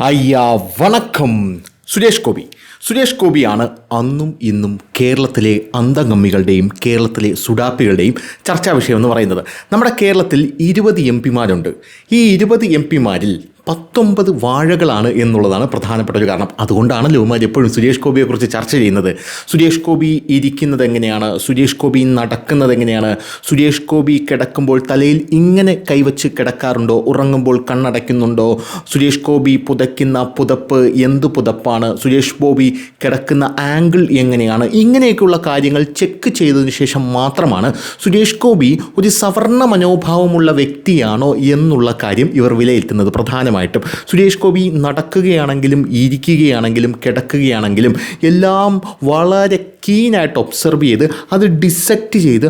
അയ്യാ വണക്കം. സുരേഷ് ഗോപിയാണ് അന്നും ഇന്നും കേരളത്തിലെ അന്തംഗമ്മികളുടെയും കേരളത്തിലെ സുഡാപ്പികളുടെയും ചർച്ചാ വിഷയം എന്ന് പറയുന്നത്. നമ്മുടെ കേരളത്തിൽ 20 എം പിമാരുണ്ട്. ഈ 20 എം പിമാരിൽ 19 വാഴകളാണ് എന്നുള്ളതാണ് പ്രധാനപ്പെട്ട ഒരു കാരണം. അതുകൊണ്ടാണല്ലോ ഇവന്മാർ എപ്പോഴും സുരേഷ് ഗോപിയെക്കുറിച്ച് ചർച്ച ചെയ്യുന്നത്. സുരേഷ് ഗോപി ഇരിക്കുന്നത് എങ്ങനെയാണ്, സുരേഷ് ഗോപി നടക്കുന്നത് എങ്ങനെയാണ്, സുരേഷ് ഗോപി കിടക്കുമ്പോൾ തലയിൽ ഇങ്ങനെ കൈവച്ച് കിടക്കാറുണ്ടോ, ഉറങ്ങുമ്പോൾ കണ്ണടയ്ക്കുന്നുണ്ടോ, സുരേഷ് ഗോപി പുതയ്ക്കുന്ന പുതപ്പ് എന്ത് പുതപ്പാണ്, സുരേഷ് ഗോപി കിടക്കുന്ന ആംഗിൾ എങ്ങനെയാണ്, ഇങ്ങനെയൊക്കെയുള്ള കാര്യങ്ങൾ ചെക്ക് ചെയ്തതിന് ശേഷം മാത്രമാണ് സുരേഷ് ഗോപി ഒരു സവർണ മനോഭാവമുള്ള വ്യക്തിയാണോ എന്നുള്ള കാര്യം ഇവർ വിലയിരുത്തുന്നത്. പ്രധാനമായിട്ടും സുരേഷ് ഗോപി നടക്കുകയാണെങ്കിലും ഇരിക്കുകയാണെങ്കിലും കിടക്കുകയാണെങ്കിലും എല്ലാം വളരെ കീനായിട്ട് ഒബ്സർവ് ചെയ്ത് അത് ഡിസെക്റ്റ് ചെയ്ത്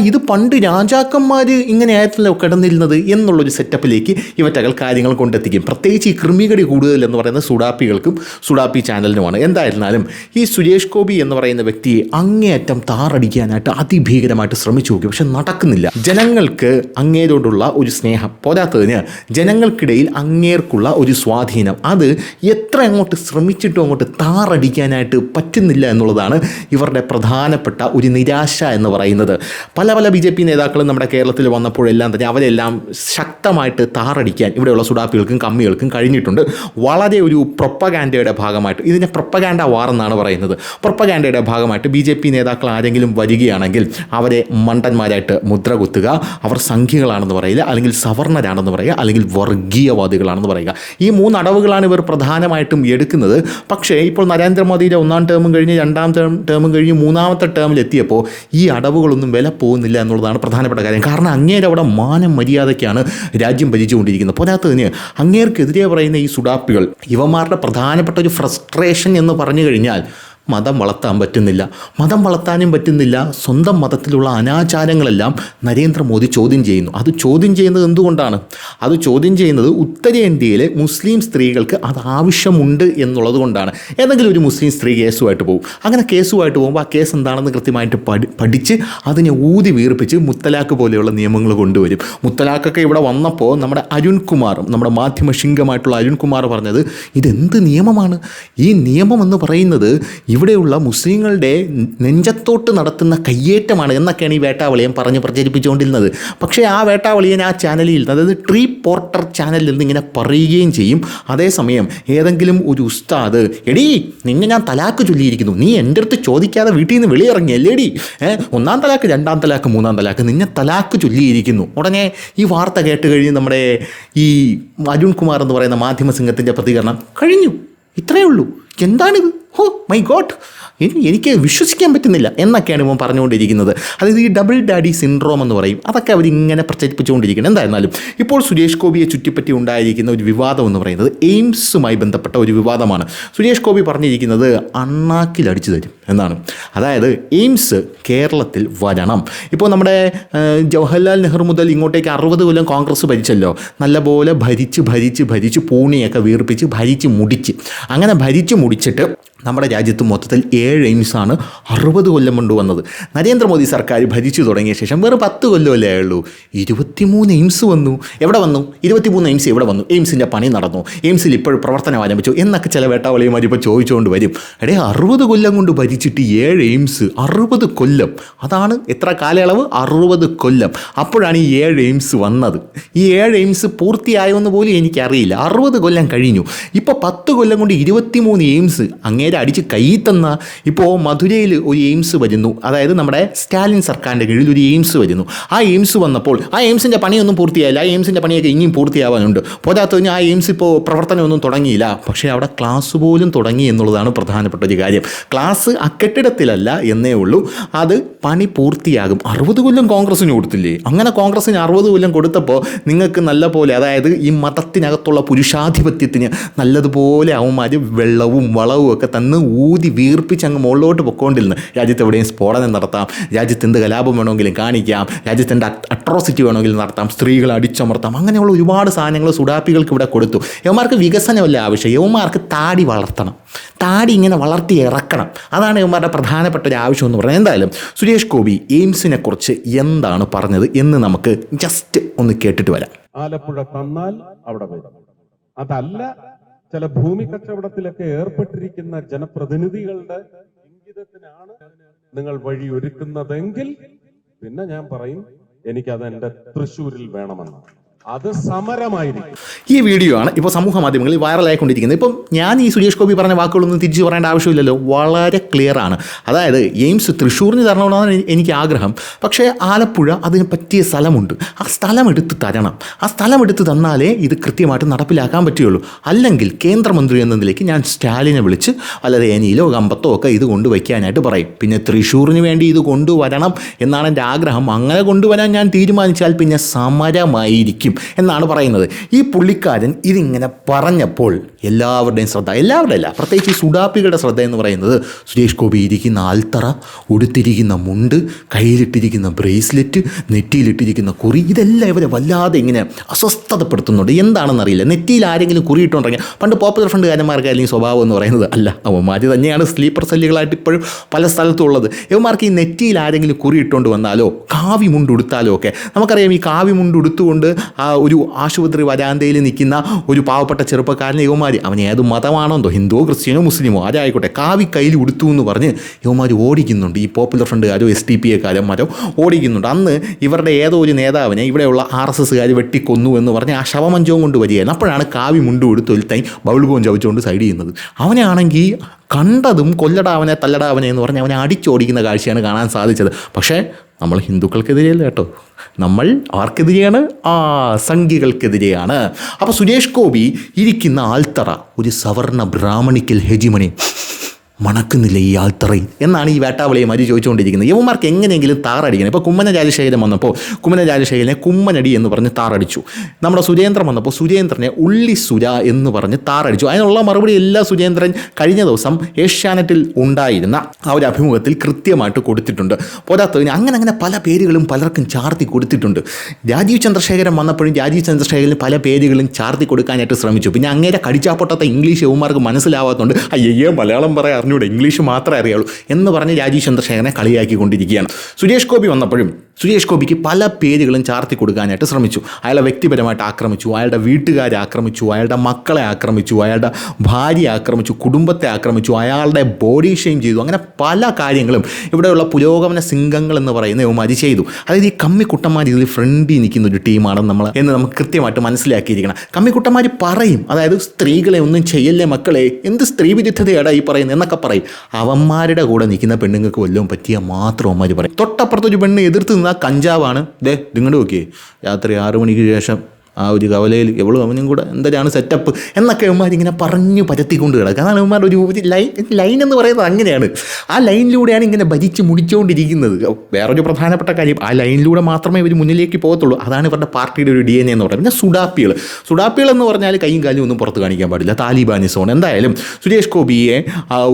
ഇത് പണ്ട് രാജാക്കന്മാർ ഇങ്ങനെയായിരുന്നല്ലോ കിടന്നിരുന്നത് എന്നുള്ളൊരു സെറ്റപ്പിലേക്ക് ഇവറ്റകൾ കാര്യങ്ങൾ കൊണ്ടെത്തിക്കും. പ്രത്യേകിച്ച് ഈ കൃമികടി കൂടുതൽ എന്ന് പറയുന്ന സുഡാപ്പികൾക്കും സുഡാപ്പി ചാനലിനുമാണ്. എന്തായിരുന്നാലും ഈ സുരേഷ് ഗോപി എന്ന് പറയുന്ന വ്യക്തിയെ അങ്ങേയറ്റം താറടിക്കാനായിട്ട് അതിഭീകരമായിട്ട് ശ്രമിച്ചു നോക്കി. പക്ഷെ നടക്കുന്നില്ല. ജനങ്ങൾക്ക് അങ്ങേരോടുള്ള ഒരു സ്നേഹം പോരാത്തതിന് ജനങ്ങൾക്കിടയിൽ അങ്ങേർക്കുള്ള ഒരു സ്വാധീനം അത് എത്ര അങ്ങോട്ട് ശ്രമിച്ചിട്ടും അങ്ങോട്ട് താറടിക്കാനായിട്ട് പറ്റുന്നില്ല എന്നുള്ളതാണ് ഇവരുടെ പ്രധാനപ്പെട്ട ഒരു നിരാശ എന്ന് പറയുന്നത്. പല BJP നേതാക്കളും നമ്മുടെ കേരളത്തിൽ വന്നപ്പോഴെല്ലാം തന്നെ അവരെല്ലാം ശക്തമായിട്ട് താറടിക്കാൻ ഇവിടെയുള്ള സുഡാപ്പികൾക്കും കമ്മികൾക്കും കഴിഞ്ഞിട്ടുണ്ട്. വളരെ ഒരു പ്രൊപ്പഗാൻഡയുടെ ഭാഗമായിട്ട്, ഇതിനെ പ്രൊപ്പഗാൻഡ വാർ എന്നാണ് പറയുന്നത്. പ്രൊപ്പഗാൻഡയുടെ ഭാഗമായിട്ട് BJP നേതാക്കൾ ആരെങ്കിലും വരികയാണെങ്കിൽ അവരെ മണ്ടന്മാരായിട്ട് മുദ്ര കുത്തുക, അവർ സംഖ്യകളാണെന്ന് പറയുക, അല്ലെങ്കിൽ സവർണരാണെന്ന് പറയുക, അല്ലെങ്കിൽ വർഗീയവാദികളാണെന്ന് പറയുക. ഈ 3 അടവുകളാണ് ഇവർ പ്രധാനമായിട്ടും എടുക്കുന്നത്. പക്ഷേ ഇപ്പോൾ നരേന്ദ്രമോദിയുടെ 1ാം ടേമും കഴിഞ്ഞ് 2ാം ടേമും കഴിഞ്ഞ് 3ാമത്തെ ടേമിലെത്തിയപ്പോൾ ഈ അടവുകളൊന്നും വില പോകുന്നില്ല എന്നുള്ളതാണ് പ്രധാനപ്പെട്ട കാര്യം. കാരണം അങ്ങേരവിടെ മാനം മര്യാദയ്ക്കാണ് രാജ്യം ഭരിച്ചുകൊണ്ടിരിക്കുന്നത്. പോരാത്തതിന് അങ്ങേർക്കെതിരെ പറയുന്ന ഈ സുഡാപ്പികൾ ഇവന്മാരുടെ പ്രധാനപ്പെട്ട ഒരു ഫ്രസ്ട്രേഷൻ എന്ന് പറഞ്ഞു കഴിഞ്ഞാൽ മതം വളർത്താൻ പറ്റുന്നില്ല. മതം വളർത്താനും പറ്റുന്നില്ല. സ്വന്തം മതത്തിലുള്ള അനാചാരങ്ങളെല്ലാം നരേന്ദ്രമോദി ചോദ്യം ചെയ്യുന്നു. അത് ചോദ്യം ചെയ്യുന്നത് എന്തുകൊണ്ടാണ്? അത് ചോദ്യം ചെയ്യുന്നത് ഉത്തരേന്ത്യയിലെ മുസ്ലിം സ്ത്രീകൾക്ക് അത് ആവശ്യമുണ്ട് എന്നുള്ളത് കൊണ്ടാണ്. ഏതെങ്കിലും ഒരു മുസ്ലിം സ്ത്രീ കേസുമായിട്ട് പോകും. അങ്ങനെ കേസുമായിട്ട് പോകുമ്പോൾ ആ കേസ് എന്താണെന്ന് കൃത്യമായിട്ട് പഠിച്ച് അതിനെ ഊതി വീർപ്പിച്ച് മുത്തലാഖ് പോലെയുള്ള നിയമങ്ങൾ കൊണ്ടുവരും. മുത്തലാഖൊക്കെ ഇവിടെ വന്നപ്പോൾ നമ്മുടെ അരുൺകുമാറും നമ്മുടെ മാധ്യമശിംഗമായിട്ടുള്ള അരുൺകുമാർ പറഞ്ഞത് ഇതെന്ത് നിയമമാണ്? ഈ നിയമം എന്ന് പറയുന്നത് ഇവിടെയുള്ള മുസ്ലിങ്ങളുടെ നെഞ്ചത്തോട്ട് നടത്തുന്ന കയ്യേറ്റമാണ് എന്നൊക്കെയാണ് ഈ വേട്ടാവളിയൻ പറഞ്ഞ് പ്രചരിപ്പിച്ചുകൊണ്ടിരുന്നത്. പക്ഷേ ആ വേട്ടാവളിയൻ ആ ചാനലിൽ, അതായത് ട്രീ പോർട്ടർ ചാനലിൽ നിന്ന് ഇങ്ങനെ പറയുകയും ചെയ്യും. അതേസമയം ഏതെങ്കിലും ഒരു ഉസ്താദ് എടീ നിന്നെ ഞാൻ തലാക്ക് ചൊല്ലിയിരിക്കുന്നു, നീ എൻ്റെ അടുത്ത് ചോദിക്കാതെ വീട്ടിൽ നിന്ന് വെളിയിറങ്ങിയല്ലേടി, 1ാം തലാക്ക് 2ാം തലാക്ക് 3ാം തലാക്ക് നിന്നെ തലാക്ക് ചൊല്ലിയിരിക്കുന്നു. ഉടനെ ഈ വാർത്ത കേട്ട് കഴിഞ്ഞ് നമ്മുടെ ഈ അരുൺകുമാർ എന്ന് പറയുന്ന മാധ്യമസിംഗത്തിൻ്റെ പ്രതികരണം കഴിഞ്ഞു, ഇത്രയേ ഉള്ളൂ, എന്താണിത്, ഹോ മൈ ഗോഡ്, എനിക്ക് വിശ്വസിക്കാൻ പറ്റുന്നില്ല എന്നൊക്കെയാണ് ഇവൻ പറഞ്ഞുകൊണ്ടിരിക്കുന്നത്. അതായത് ഈ ഡബിൾ ഡാഡി സിൻഡ്രോം എന്ന് പറയും, അതൊക്കെ അവരിങ്ങനെ പ്രചരിപ്പിച്ചുകൊണ്ടിരിക്കുന്നത്. എന്തായിരുന്നാലും ഇപ്പോൾ സുരേഷ് ഗോപിയെ ചുറ്റിപ്പറ്റി ഉണ്ടായിരിക്കുന്ന ഒരു വിവാദം എന്ന് പറയുന്നത് എയിംസുമായി ബന്ധപ്പെട്ട ഒരു വിവാദമാണ്. സുരേഷ് ഗോപി പറഞ്ഞിരിക്കുന്നത് അണ്ണാക്കിലടിച്ചു തരും എന്നാണ്. അതായത് എയിംസ് കേരളത്തിൽ വരണം. ഇപ്പോൾ നമ്മുടെ ജവഹർലാൽ നെഹ്റു മുതൽ ഇങ്ങോട്ടേക്ക് 60 കൊല്ലം കോൺഗ്രസ് ഭരിച്ചല്ലോ. നല്ലപോലെ ഭരിച്ച് പൂണിയൊക്കെ വീർപ്പിച്ച് അങ്ങനെ ഭരിച്ച് മുടിച്ചിട്ട് നമ്മുടെ രാജ്യത്ത് മൊത്തത്തിൽ 7 എയിംസാണ് 60 കൊല്ലം കൊണ്ട് വന്നത്. നരേന്ദ്രമോദി സർക്കാർ ഭരിച്ചു തുടങ്ങിയ ശേഷം വെറും 10 കൊല്ലമല്ലേ ആയുള്ളൂ, 23 എയിംസ് വന്നു. എവിടെ വന്നു? 23 എയിംസ് എവിടെ വന്നു? എയിംസിൻ്റെ പണി നടന്നു, എയിംസിൽ ഇപ്പോൾ പ്രവർത്തനം ആരംഭിച്ചു എന്നൊക്കെ ചില വേട്ടാവളിമാർ ഇപ്പോൾ ചോദിച്ചുകൊണ്ട് വരും. 60 കൊല്ലം കൊണ്ട് ഭരിച്ചിട്ട് 7 എയിംസ്, 60 കൊല്ലം, അതാണ് എത്ര കാലയളവ്? 60 കൊല്ലം. അപ്പോഴാണ് ഈ 7 എയിംസ് വന്നത്. ഈ 7 എയിംസ് പൂർത്തിയായോന്ന് പോലും എനിക്കറിയില്ല. 60 കൊല്ലം കഴിഞ്ഞു. ഇപ്പോൾ 10 കൊല്ലം കൊണ്ട് 23 എയിംസ് അങ്ങേരെ അടിച്ച് കൈ തന്ന. ഇപ്പോൾ മധുരയിൽ ഒരു എയിംസ് വരുന്നു, അതായത് നമ്മുടെ സ്റ്റാലിൻ സർക്കാരിൻ്റെ കീഴിൽ ഒരു എയിംസ് വരുന്നു. ആ എയിംസ് വന്നപ്പോൾ ആ എയിംസിൻ്റെ പണിയൊന്നും പൂർത്തിയായില്ല. ആ എയിംസിൻ്റെ പണിയൊക്കെ ഇനിയും പൂർത്തിയാവാനുണ്ട്. പോരാത്തതിന് ആ എയിംസ് ഇപ്പോൾ പ്രവർത്തനമൊന്നും തുടങ്ങിയില്ല. പക്ഷേ അവിടെ ക്ലാസ് പോലും തുടങ്ങി എന്നുള്ളതാണ് പ്രധാനപ്പെട്ട ഒരു കാര്യം. ക്ലാസ് ആ കെട്ടിടത്തിലല്ല എന്നേ ഉള്ളൂ, അത് പണി പൂർത്തിയാകും. 60 കൊല്ലം കോൺഗ്രസ്സിന് കൊടുത്തില്ലേ? അങ്ങനെ കോൺഗ്രസ്സിന് 60 കൊല്ലം കൊടുത്തപ്പോൾ നിങ്ങൾക്ക് നല്ല പോലെ, അതായത് ഈ മതത്തിനകത്തുള്ള പുരുഷാധിപത്യത്തിന് നല്ലതുപോലെ അവന്മാർ വെള്ളവും വളവും ഒക്കെ തന്ന് ഊതി വീർപ്പിച്ച് അങ്ങ് മുകളിലോട്ട് പൊക്കോണ്ടിരുന്നു. രാജ്യത്ത് എവിടെയും സ്ഫോടനം നടത്താം, രാജ്യത്ത് എന്ത് കലാപം വേണമെങ്കിലും കാണിക്കാം, രാജ്യത്ത് എന്ത് അട്രോസിറ്റി വേണമെങ്കിലും നടത്താം, സ്ത്രീകളെ അടിച്ചമർത്താം, അങ്ങനെയുള്ള ഒരുപാട് സാധനങ്ങൾ സുഡാപ്പികൾക്ക് ഇവിടെ കൊടുത്തു. യവന്മാർക്ക് വികസനമല്ല ആവശ്യം, യവന്മാർക്ക് താടി വളർത്തണം, താടി ഇങ്ങനെ വളർത്തി ഇറക്കണം. അതാണ് യവന്മാരുടെ പ്രധാനപ്പെട്ട ഒരു ആവശ്യം എന്ന് പറയുന്നത്. എന്തായാലും സുരേഷ് ഗോപി എയിംസിനെ കുറിച്ച് എന്താണ് പറഞ്ഞത് എന്ന് നമുക്ക് ജസ്റ്റ് ഒന്ന് കേട്ടിട്ട് വരാം. ആലപ്പുഴ തന്നാൽ അവിടെ പോയി, അതല്ല ചില ഭൂമി കച്ചവടത്തിലൊക്കെ ഏർപ്പെട്ടിരിക്കുന്ന ജനപ്രതിനിധികളുടെ ഇംഗിതത്തിനാണ് നിങ്ങൾ വഴിയൊരുക്കുന്നതെങ്കിൽ പിന്നെ ഞാൻ പറയും എനിക്കത് എന്റെ തൃശ്ശൂരിൽ വേണമെന്ന്. അത് സമരമായിരിക്കും. ഈ വീഡിയോ ആണ് ഇപ്പോൾ സമൂഹ മാധ്യമങ്ങളിൽ വൈറലായിക്കൊണ്ടിരിക്കുന്നത്. ഇപ്പം ഞാൻ ഈ സുരേഷ് ഗോപി പറഞ്ഞ വാക്കുകളൊന്നും തിരിച്ചു പറയേണ്ട ആവശ്യമില്ലല്ലോ, വളരെ ക്ലിയർ ആണ്. അതായത് എയിംസ് തൃശ്ശൂരിന് തരണമെന്നാണ് എനിക്ക് ആഗ്രഹം. പക്ഷേ ആലപ്പുഴ അതിന് പറ്റിയ സ്ഥലമുണ്ട്, ആ സ്ഥലം എടുത്ത് തരണം. ആ സ്ഥലം എടുത്ത് തന്നാലേ ഇത് കൃത്യമായിട്ട് നടപ്പിലാക്കാൻ പറ്റുകയുള്ളൂ. അല്ലെങ്കിൽ കേന്ദ്രമന്ത്രി എന്ന നിലയ്ക്ക് ഞാൻ സ്റ്റാലിനെ വിളിച്ച് വല്ലതെ ഏനിയിലോ കമ്പത്തോ ഒക്കെ ഇത് കൊണ്ടുവയ്ക്കാനായിട്ട് പറയും. പിന്നെ തൃശ്ശൂരിന് വേണ്ടി ഇത് കൊണ്ടുവരണം എന്നാണ് എൻ്റെ ആഗ്രഹം. അങ്ങനെ കൊണ്ടുവരാൻ ഞാൻ തീരുമാനിച്ചാൽ പിന്നെ സമരമായിരിക്കും എന്നാണ് പറയുന്നത്. ഈ പുള്ളിക്കാരൻ ഇതിങ്ങനെ പറഞ്ഞപ്പോൾ എല്ലാവരുടെയും ശ്രദ്ധ, എല്ലാവരുടെ അല്ല, പ്രത്യേകിച്ച് ഈ സുഡാപ്പികളുടെ ശ്രദ്ധ എന്ന് പറയുന്നത് സുരേഷ് ഗോപി ഇരിക്കുന്ന ആൽത്തറ, ഉടുത്തിരിക്കുന്ന മുണ്ട്, കയ്യിലിട്ടിരിക്കുന്ന ബ്രേസ്ലെറ്റ്, നെറ്റിയിലിട്ടിരിക്കുന്ന കുറി, ഇതെല്ലാം ഇവരെ വല്ലാതെ ഇങ്ങനെ അസ്വസ്ഥതപ്പെടുത്തുന്നുണ്ട്. എന്താണെന്നറിയില്ല. നെറ്റിയിൽ ആരെങ്കിലും കുറി ഇട്ടുണ്ടെങ്കിൽ പണ്ട് പോപ്പുലർ ഫ്രണ്ടുകാരന്മാർക്ക് അല്ലെങ്കിൽ സ്വഭാവം എന്ന് പറയുന്നത് അല്ല, അവന്മാർ തന്നെയാണ് സ്ലീപ്പർ സെല്ലുകളായിട്ട് ഇപ്പോഴും പല സ്ഥലത്തും ഉള്ളത്. ഇവന്മാർക്ക് ഈ നെറ്റിയിൽ ആരെങ്കിലും കുറി ഇട്ടുകൊണ്ട് വന്നാലോ കാവി മുണ്ട് ഉടുത്താലോ ഒക്കെ, നമുക്കറിയാം ഈ കാവി മുണ്ട് ഉടുത്തുകൊണ്ട് ഒരു ആശുപത്രി വരാന്തയിൽ നിൽക്കുന്ന ഒരു പാവപ്പെട്ട ചെറുപ്പക്കാരനെ യുവമാർ, അവൻ ഏത് മതമാണോ എന്തോ, ഹിന്ദുവോ ക്രിസ്ത്യനോ മുസ്ലിമോ ആരായിക്കോട്ടെ, കാവി കയ്യിൽ ഉടുത്തു എന്ന് പറഞ്ഞ് യുവമാർ ഓടിക്കുന്നുണ്ട്. ഈ പോപ്പുലർ ഫ്രണ്ടുകാരോ SDP കാരന്മാരോ ഓടിക്കുന്നുണ്ട്. അന്ന് ഇവരുടെ ഏതോ ഒരു നേതാവിനെ ഇവിടെയുള്ള RSSകാർ വെട്ടിക്കൊന്നു എന്ന് പറഞ്ഞ് ആ ശവമഞ്ചവും കൊണ്ട് വരികയായിരുന്നു. അപ്പോഴാണ് കാവി മുണ്ട് ഉടുത്ത് ഒരുത്തൈ ബൗൾബോം ചവച്ചുകൊണ്ട് സൈഡ് ചെയ്യുന്നത്. അവനാണെങ്കിൽ കണ്ടതും കൊല്ലടാവനെ തല്ലടാവനെ എന്ന് പറഞ്ഞ് അവനെ അടിച്ചോടിക്കുന്ന കാഴ്ചയാണ് കാണാൻ സാധിച്ചത്. പക്ഷേ നമ്മൾ ഹിന്ദുക്കൾക്കെതിരെയല്ല കേട്ടോ, നമ്മൾ ആർക്കെതിരെയാണ്? സംഘികൾക്കെതിരെയാണ്. അപ്പോൾ സുരേഷ് ഗോപി ഇരിക്കുന്ന ആൽത്തറ ഒരു സവർണ ബ്രാഹ്മണിക്കൽ ഹെജിമണി മണക്കുന്നില്ല ഈ ആൽത്തറയിൽ എന്നാണ് ഈ വേട്ടാവളിയെ മാതിരി ചോദിച്ചുകൊണ്ടിരിക്കുന്നത്. യുവമാർക്ക് എങ്ങനെയെങ്കിലും താറടിക്കണം. ഇപ്പോൾ കുമ്മന രാജശേഖരൻ വന്നപ്പോൾ കുമ്മന രാജശേഖരനെ കുമ്മനടി എന്ന് പറഞ്ഞ് താറടിച്ചു. നമ്മുടെ സുരേന്ദ്രൻ വന്നപ്പോൾ സുരേന്ദ്രനെ ഉള്ളിസുര എന്ന് പറഞ്ഞ് താറടിച്ചു. അതിനുള്ള മറുപടി എല്ലാ സുരേന്ദ്രൻ കഴിഞ്ഞ ദിവസം ഏഷ്യാനെറ്റിൽ ഉണ്ടായിരുന്ന ആ ഒരു അഭിമുഖത്തിൽ കൃത്യമായിട്ട് കൊടുത്തിട്ടുണ്ട്. പോരാത്തതിന് അങ്ങനെ പല പേരുകളും പലർക്കും ചാർത്തി കൊടുത്തിട്ടുണ്ട്. രാജീവ് ചന്ദ്രശേഖരൻ വന്നപ്പോഴും രാജീവ് ചന്ദ്രശേഖരന് പല പേരുകളും ചാർത്തി കൊടുക്കാനായിട്ട് ശ്രമിച്ചു. പിന്നെ അങ്ങേരെ കടിച്ചാപ്പൊട്ടത്തെ ഇംഗ്ലീഷ് യുവമാർക്ക് മനസ്സിലാവാത്തതുകൊണ്ട് അയ്യേ മലയാളം പറയാൻ അറിഞ്ഞൂടെ, ഇംഗ്ലീഷ് മാത്രമേ അറിയുള്ളൂ എന്ന് പറഞ്ഞ് രാജീവ് ചന്ദ്രശേഖരനെ കളിയാക്കിക്കൊണ്ടിരിക്കുകയാണ്. സുരേഷ് ഗോപി വന്നപ്പോഴും സുരേഷ് ഗോപിക്ക് പല പേരുകളും ചാർത്തി കൊടുക്കാനായിട്ട് ശ്രമിച്ചു. അയാളെ വ്യക്തിപരമായിട്ട് ആക്രമിച്ചു, അയാളുടെ വീട്ടുകാരെ ആക്രമിച്ചു, അയാളുടെ മക്കളെ ആക്രമിച്ചു, അയാളുടെ ഭാര്യയെ ആക്രമിച്ചു, കുടുംബത്തെ ആക്രമിച്ചു, അയാളുടെ ബോഡി ഷെയിം ചെയ്തു. അങ്ങനെ പല കാര്യങ്ങളും ഇവിടെയുള്ള പുരോഗമന സിംഗങ്ങൾ എന്ന് പറയുന്ന യുവമാർ ചെയ്തു. അതായത് ഈ കമ്മിക്കുട്ടന്മാർ ഇതിൽ ഫ്രണ്ടിൽ നിൽക്കുന്ന ഒരു ടീമാണ് എന്ന് നമുക്ക് കൃത്യമായിട്ട് മനസ്സിലാക്കിയിരിക്കണം. കമ്മിക്കുട്ടന്മാർ പറയും, അതായത് സ്ത്രീകളെ ഒന്നും ചെയ്യല്ലേ മക്കളെ, എന്ത് സ്ത്രീ വിരുദ്ധതയാടാ ഈ പറയുന്നത് എന്നൊക്കെ പറയും. അവന്മാരുടെ കൂടെ നിൽക്കുന്ന പെണ്ണുങ്ങൾക്ക് വല്ലതും പറ്റിയാൽ മാത്രം അവന്മാർ പറയും. തൊട്ടപ്പുറത്തൊരു പെണ്ണ് എതിർത്ത് നിന്നാൽ കഞ്ചാവാണ്, നിങ്ങളുടെ നോക്കിയേ രാത്രി 6 മണിക്ക് ശേഷം ആ ഒരു കവലയിൽ എവളും അവനും കൂടെ എന്താണ് സെറ്റപ്പ് എന്നൊക്കെ ഇവന്മാരിങ്ങനെ പറഞ്ഞു പരത്തിക്കൊണ്ട് കിടക്കുക. അതാണ് ഇവന്മാരുടെ ഒരു ലൈൻ എന്ന് പറയുന്നത്. അങ്ങനെയാണ്, ആ ലൈനിലൂടെയാണ് ഇങ്ങനെ ഭരിച്ച് മുടിച്ചുകൊണ്ടിരിക്കുന്നത്. വേറൊരു പ്രധാനപ്പെട്ട കാര്യം, ആ ലൈനിലൂടെ മാത്രമേ ഇവർ മുന്നിലേക്ക് പോകത്തുള്ളൂ. അതാണ് ഇവരുടെ പാർട്ടിയുടെ ഒരു DNA എന്ന് പറയുന്നത്. പിന്നെ സുഡാപ്പികൾ എന്ന് പറഞ്ഞാൽ കൈയും കാലും ഒന്നും പുറത്ത് കാണിക്കാൻ പാടില്ല, താലിബാനിസോൺ. എന്തായാലും സുരേഷ് ഗോപിയെ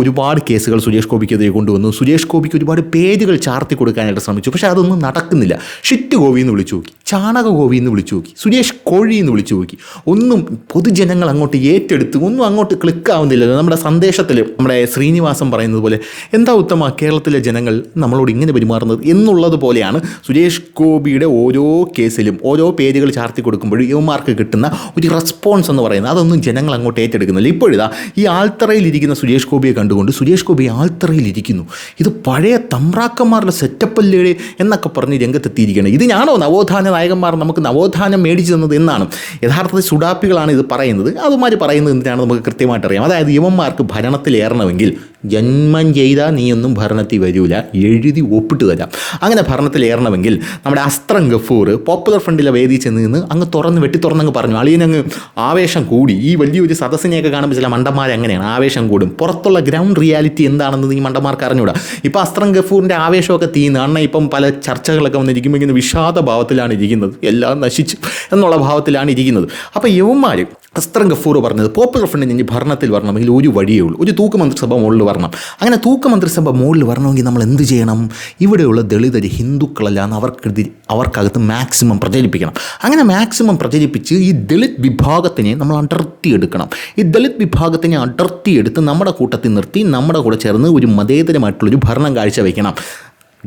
ഒരുപാട് കേസുകൾ സുരേഷ് ഗോപിക്കെതിരെ കൊണ്ടുവന്നു. സുരേഷ് ഗോപിക്ക് ഒരുപാട് പേരുകൾ ചാർത്തി കൊടുക്കാനായിട്ട് ശ്രമിച്ചു. പക്ഷേ അതൊന്നും നടക്കുന്നില്ല. ഷിറ്റ് ഗോപി എന്ന് വിളിച്ചു നോക്കി, ചാണക ഗോപി എന്ന് വിളിച്ചു നോക്കി, സുരേഷ് കോഴി എന്ന് വിളിച്ചു നോക്കി. ഒന്നും പൊതുജനങ്ങൾ അങ്ങോട്ട് ഏറ്റെടുത്ത് ഒന്നും അങ്ങോട്ട് ക്ലിക്കാവുന്നില്ലല്ലോ. നമ്മുടെ സന്ദേശത്തിൽ നമ്മുടെ ശ്രീനിവാസം പറയുന്നത് പോലെ എന്താ ഉത്തമ കേരളത്തിലെ ജനങ്ങൾ നമ്മളോട് ഇങ്ങനെ പെരുമാറുന്നത് എന്നുള്ളത് പോലെയാണ് സുരേഷ് ഗോപിയുടെ ഓരോ കേസിലും ഓരോ പേരുകൾ ചാർത്തി കൊടുക്കുമ്പോഴും യുവമാർക്ക് കിട്ടുന്ന ഒരു റെസ്പോൺസ് എന്ന് പറയുന്നത് അതൊന്നും ജനങ്ങൾ അങ്ങോട്ട് ഏറ്റെടുക്കുന്നില്ല. ഇപ്പോഴിതാ ഈ ആൽത്തറയിലിരിക്കുന്ന സുരേഷ് ഗോപിയെ കണ്ടുകൊണ്ട് സുരേഷ് ഗോപി ആൽത്തറയിലിരിക്കുന്നു, ഇത് പഴയ തമ്പ്രാക്കന്മാരുടെ സെറ്റപ്പല്ലേ എന്നൊക്കെ പറഞ്ഞ് രംഗത്തെത്തിയിരിക്കുകയാണ്. ഇതിനാണോ നവോത്ഥാന നായകന്മാർ നമുക്ക് നവോത്ഥാനം മേടിച്ചു തന്നത് എന്നാണ് യഥാർത്ഥത്തിൽ സുഡാപ്പികളാണ് ഇത് പറയുന്നത്. അതുമാതിരി പറയുന്നത് എന്തിനാണ് നമുക്ക് കൃത്യമായിട്ട് അറിയാം. അതായത് യുവന്മാർക്ക് ഭരണത്തിലേറണമെങ്കിൽ ജന്മം ചെയ്താൽ നീയൊന്നും ഭരണത്തിൽ വരില്ല, എഴുതി ഒപ്പിട്ട് തരാം. അങ്ങനെ ഭരണത്തിലേറണമെങ്കിൽ നമ്മുടെ അസ്ത്രം ഗഫൂർ പോപ്പുലർ ഫ്രണ്ടിലെ വേദി ചെന്ന് നിന്ന് അങ്ങ് വെട്ടിത്തുറന്നങ്ങ് പറഞ്ഞു. അളിയനങ്ങ് ആവേശം കൂടി. ഈ വലിയൊരു സദസ്സിനെയൊക്കെ കാണുമ്പോൾ ചില മണ്ടന്മാരങ്ങനെയാണ്, ആവേശം കൂടും. പുറത്തുള്ള ഗ്രൗണ്ട് റിയാലിറ്റി എന്താണെന്ന് ഈ മണ്ടന്മാർക്ക് അറിഞ്ഞൂടാ. ഇപ്പോൾ അസ്ത്രം ഗഫൂറിൻ്റെ ആവേശമൊക്കെ തീർന്ന് അണ്ണ ഇപ്പം പല ചർച്ചകളൊക്കെ വന്നിരിക്കുമ്പോൾ ഇങ്ങനെ വിഷാദ ഭാവത്തിലാണ് ഇരിക്കുന്നത്, എല്ലാം നശിച്ചു എന്നുള്ള ഭാവത്തിലാണ് ഇരിക്കുന്നത്. അപ്പോൾ യുവന്മാർ അസ്ത്രം ഗഫൂർ പറഞ്ഞത് പോപ്പുലർ ഫ്രണ്ടിന് ഇനി ഭരണത്തിൽ വരണമെങ്കിൽ ഒരു വഴിയേ ഉള്ളൂ, ഒരു തൂക്ക് മന്ത്രിസഭ മുകളിൽ വരണം. അങ്ങനെ തൂക്ക് മന്ത്രിസഭ മുകളിൽ വരണമെങ്കിൽ നമ്മൾ എന്ത് ചെയ്യണം? ഇവിടെയുള്ള ദളിതർ ഹിന്ദുക്കളല്ലാന്ന് അവർക്കകത്ത് മാക്സിമം പ്രചരിപ്പിക്കണം. അങ്ങനെ മാക്സിമം പ്രചരിപ്പിച്ച് ഈ ദളിത് വിഭാഗത്തിനെ നമ്മൾ അടർത്തിയെടുക്കണം. ഈ ദളിത് വിഭാഗത്തിനെ അടർത്തിയെടുത്ത് നമ്മുടെ കൂട്ടത്തിൽ നിർത്തി നമ്മുടെ കൂടെ ചേർന്ന് ഒരു മതേതരമായിട്ടുള്ളൊരു ഭരണം കാഴ്ചവെക്കണം.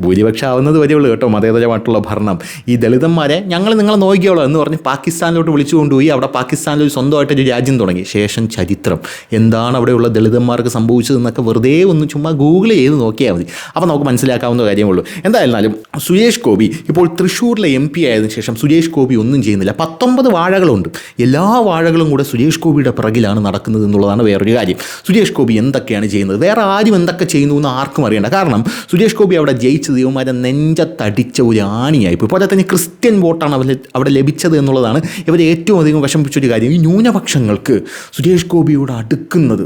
ഭൂരിപക്ഷം ആവുന്നത് വരെയുള്ളൂ കേട്ടോ മതേതരമായിട്ടുള്ള ഭരണം. ഈ ദളിതന്മാരെ ഞങ്ങൾ നിങ്ങളെ നോക്കിയോളാം എന്ന് പറഞ്ഞ് പാകിസ്ഥാനിലോട്ട് വിളിച്ചു കൊണ്ടുപോയി. അവിടെ പാകിസ്ഥാനിൽ ഒരു സ്വന്തമായിട്ടൊരു രാജ്യം തുടങ്ങി. ശേഷം ചരിത്രം എന്താണ് അവിടെയുള്ള ദളിതന്മാർക്ക് സംഭവിച്ചതെന്നൊക്കെ വെറുതെ ഒന്ന് ചുമ്മാ ഗൂഗിൾ ചെയ്ത് നോക്കിയാൽ മതി. അപ്പോൾ നമുക്ക് മനസ്സിലാക്കാവുന്ന കാര്യമുള്ളൂ. എന്തായിരുന്നാലും സുരേഷ് ഗോപി ഇപ്പോൾ തൃശ്ശൂരിലെ MP ആയതിനു ശേഷം സുരേഷ് ഗോപി ഒന്നും ചെയ്യുന്നില്ല. 19 വാഴകളുണ്ട്. എല്ലാ വാഴകളും കൂടെ സുരേഷ് ഗോപിയുടെ പിറകിലാണ് നടക്കുന്നത് എന്നുള്ളതാണ് വേറൊരു കാര്യം. സുരേഷ് ഗോപി എന്തൊക്കെയാണ് ചെയ്യുന്നത്, വേറെ ആരും എന്തൊക്കെ ചെയ്യുന്നു എന്ന് ആർക്കും അറിയണ്ട. കാരണം സുരേഷ് ഗോപി അവിടെ ജയിച്ചത് ഇവന്മാരെ നെഞ്ചത്തടിച്ച ഒരു ആണിയായിപ്പോൾ. ഇപ്പോൾ തന്നെ ക്രിസ്ത്യൻ വോട്ടാണ് അവിടെ ലഭിച്ചത് എന്നുള്ളതാണ് ഇവരെ ഏറ്റവും അധികം വിഷമിപ്പിച്ചൊരു കാര്യം. ഈ ന്യൂനപക്ഷങ്ങൾക്ക് സുരേഷ് ഗോപിയോട് അടുക്കുന്നത്,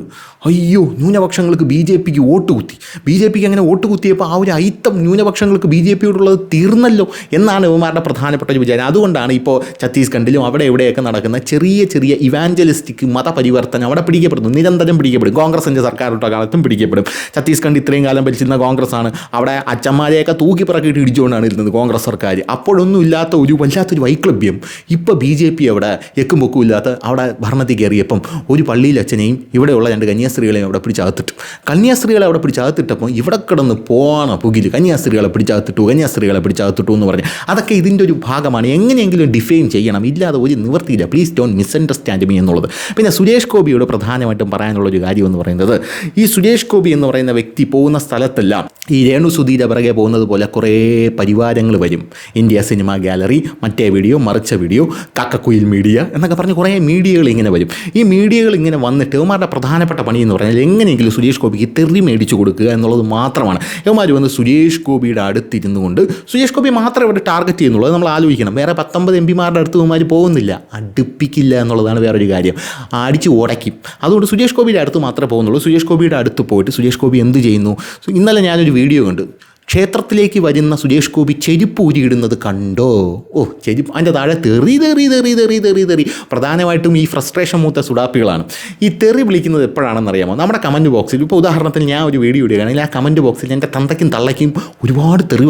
അയ്യോ ന്യൂനപക്ഷങ്ങൾക്ക് BJPക്ക് വോട്ട് കുത്തി, BJPക്ക് അങ്ങനെ വോട്ട് കുത്തിയപ്പോൾ ആ ഒരു ഐത്തം ന്യൂനപക്ഷങ്ങൾക്ക് BJPയോടുള്ളത് തീർന്നല്ലോ എന്നാണ് ഇവന്മാരുടെ പ്രധാനപ്പെട്ട ഒരു വിചാരം. അതുകൊണ്ടാണ് ഇപ്പോൾ ഛത്തീസ്ഗഡിലും അവിടെ എവിടെയൊക്കെ നടക്കുന്ന ചെറിയ ചെറിയ ഇവാഞ്ചലിസ്റ്റിക് മതപരിവർത്തനം അവിടെ പിടിക്കപ്പെടുന്നു, നിരന്തരം പിടിക്കപ്പെടും. കോൺഗ്രസിൻ്റെ സർക്കാരുടെ കാലത്തും പിടിക്കപ്പെടും. ഛത്തീസ്ഗഡ് ഇത്രയും കാലം ഭരിച്ചിരുന്ന കോൺഗ്രസ്സാണ്. അവിടെ അച്ഛന്മാരെയൊക്കെ തൂക്കി പറക്കിയിട്ട് ഇടിച്ചുകൊണ്ടാണ് ഇരുന്നത് കോൺഗ്രസ് സർക്കാർ. അപ്പോഴൊന്നും ഇല്ലാത്ത ഒരു വല്ലാത്തൊരു വൈക്ലഭ്യം ഇപ്പോൾ BJP അവിടെ എക്കും പൊക്കും ഇല്ലാത്ത അവിടെ ഭരണത്തിൽ കയറിയപ്പം ഒരു പള്ളിയിൽ അച്ഛനെയും ഇവിടെയുള്ള 2 കന്യാസ്ത്രീകളെയും അവിടെ പിടിച്ചകത്തിട്ടു. കന്യാസ്ത്രീകളെ അവിടെ പിടിച്ചകത്തിട്ടപ്പോൾ ഇവിടെ കിടന്ന് പോണ പുകില് കന്യാസ്ത്രീകളെ പിടിച്ചകത്തിട്ടു എന്ന് പറഞ്ഞ് അതൊക്കെ ഇതിൻ്റെ ഒരു ഭാഗമാണ്. എങ്ങനെയെങ്കിലും ഡിഫൈൻ ചെയ്യണം, ഇല്ലാതെ ഒരു നിവർത്തിയില്ല. പ്ലീസ് ഡോണ്ട് മിസ്അണ്ടർസ്റ്റാൻഡ് മീ എന്നുള്ളത്. പിന്നെ സുരേഷ് ഗോപിയോട് പ്രധാനമായിട്ടും പറയാനുള്ളൊരു കാര്യം എന്ന് പറയുന്നത്, ഈ സുരേഷ് ഗോപി എന്ന് പറയുന്ന വ്യക്തി പോകുന്ന സ്ഥലത്തെല്ലാം ഈ രേണു സുധീര പിറകെ പോകുന്നത് പോലെ കുറേ പരിവാരങ്ങൾ വരും. ഇന്ത്യ സിനിമ ഗാലറി, മറ്റേ വീഡിയോ, മറിച്ച വീഡിയോ, കാക്കക്കുയിൽ മീഡിയ എന്നൊക്കെ പറഞ്ഞ് കുറേ മീഡിയകൾ ഇങ്ങനെ വരും. ഈ മീഡിയകൾ ഇങ്ങനെ വന്നിട്ട് ഇവന്മാരുടെ പ്രധാനപ്പെട്ട പണി എന്ന് പറഞ്ഞാൽ എങ്ങനെയെങ്കിലും സുരേഷ് ഗോപിക്ക് തെറി മേടിച്ചു കൊടുക്കുക എന്നുള്ളത് മാത്രമാണ്. ഇവന്മാർ വന്ന് സുരേഷ് ഗോപിയുടെ അടുത്തിരുന്നു കൊണ്ട് സുരേഷ് ഗോപി മാത്രമേ ഇവിടെ ടാർഗറ്റ് ചെയ്യുന്നുള്ളൂ. നമ്മൾ ആലോചിക്കണം, വേറെ 19 MPമാരുടെ അടുത്ത് ഇവന്മാർ പോകുന്നില്ല, അടുപ്പിക്കില്ല എന്നുള്ളതാണ് വേറൊരു കാര്യം. അടിച്ച് ഉടയ്ക്കും. അതുകൊണ്ട് സുരേഷ് ഗോപിയുടെ അടുത്ത് മാത്രമേ പോകുന്നുള്ളൂ. സുരേഷ് ഗോപിയുടെ അടുത്ത് പോയിട്ട് സുരേഷ് ഗോപി എന്ത് ചെയ്യുന്നു? ഇന്നലെ ഞാനൊരു വീഡിയോ കണ്ടു. ക്ഷേത്രത്തിലേക്ക് വരുന്ന സുരേഷ് ഗോപി ചെരുപ്പ് ഊരിയിടുന്നത് കണ്ടോ? ചെരുപ്പ് അതിൻ്റെ താഴെ തെറി. പ്രധാനമായിട്ടും ഈ ഫ്രസ്ട്രേഷൻ മൂത്ത സുഡാപ്പികളാണ്. ഈ തെറി വിളിക്കുന്നത് എപ്പോഴാണെന്നറിയാമോ? നമ്മുടെ കമൻറ്റ് ബോക്സിൽ. ഇപ്പോൾ ഉദാഹരണത്തിന് ഞാൻ ഒരു വീഡിയോ ഇടുകയാണെങ്കിൽ ആ കമൻറ്റ് ബോക്സിൽ എൻ്റെ തന്തയ്ക്കും തള്ളയ്ക്കും ഒരുപാട് തെറി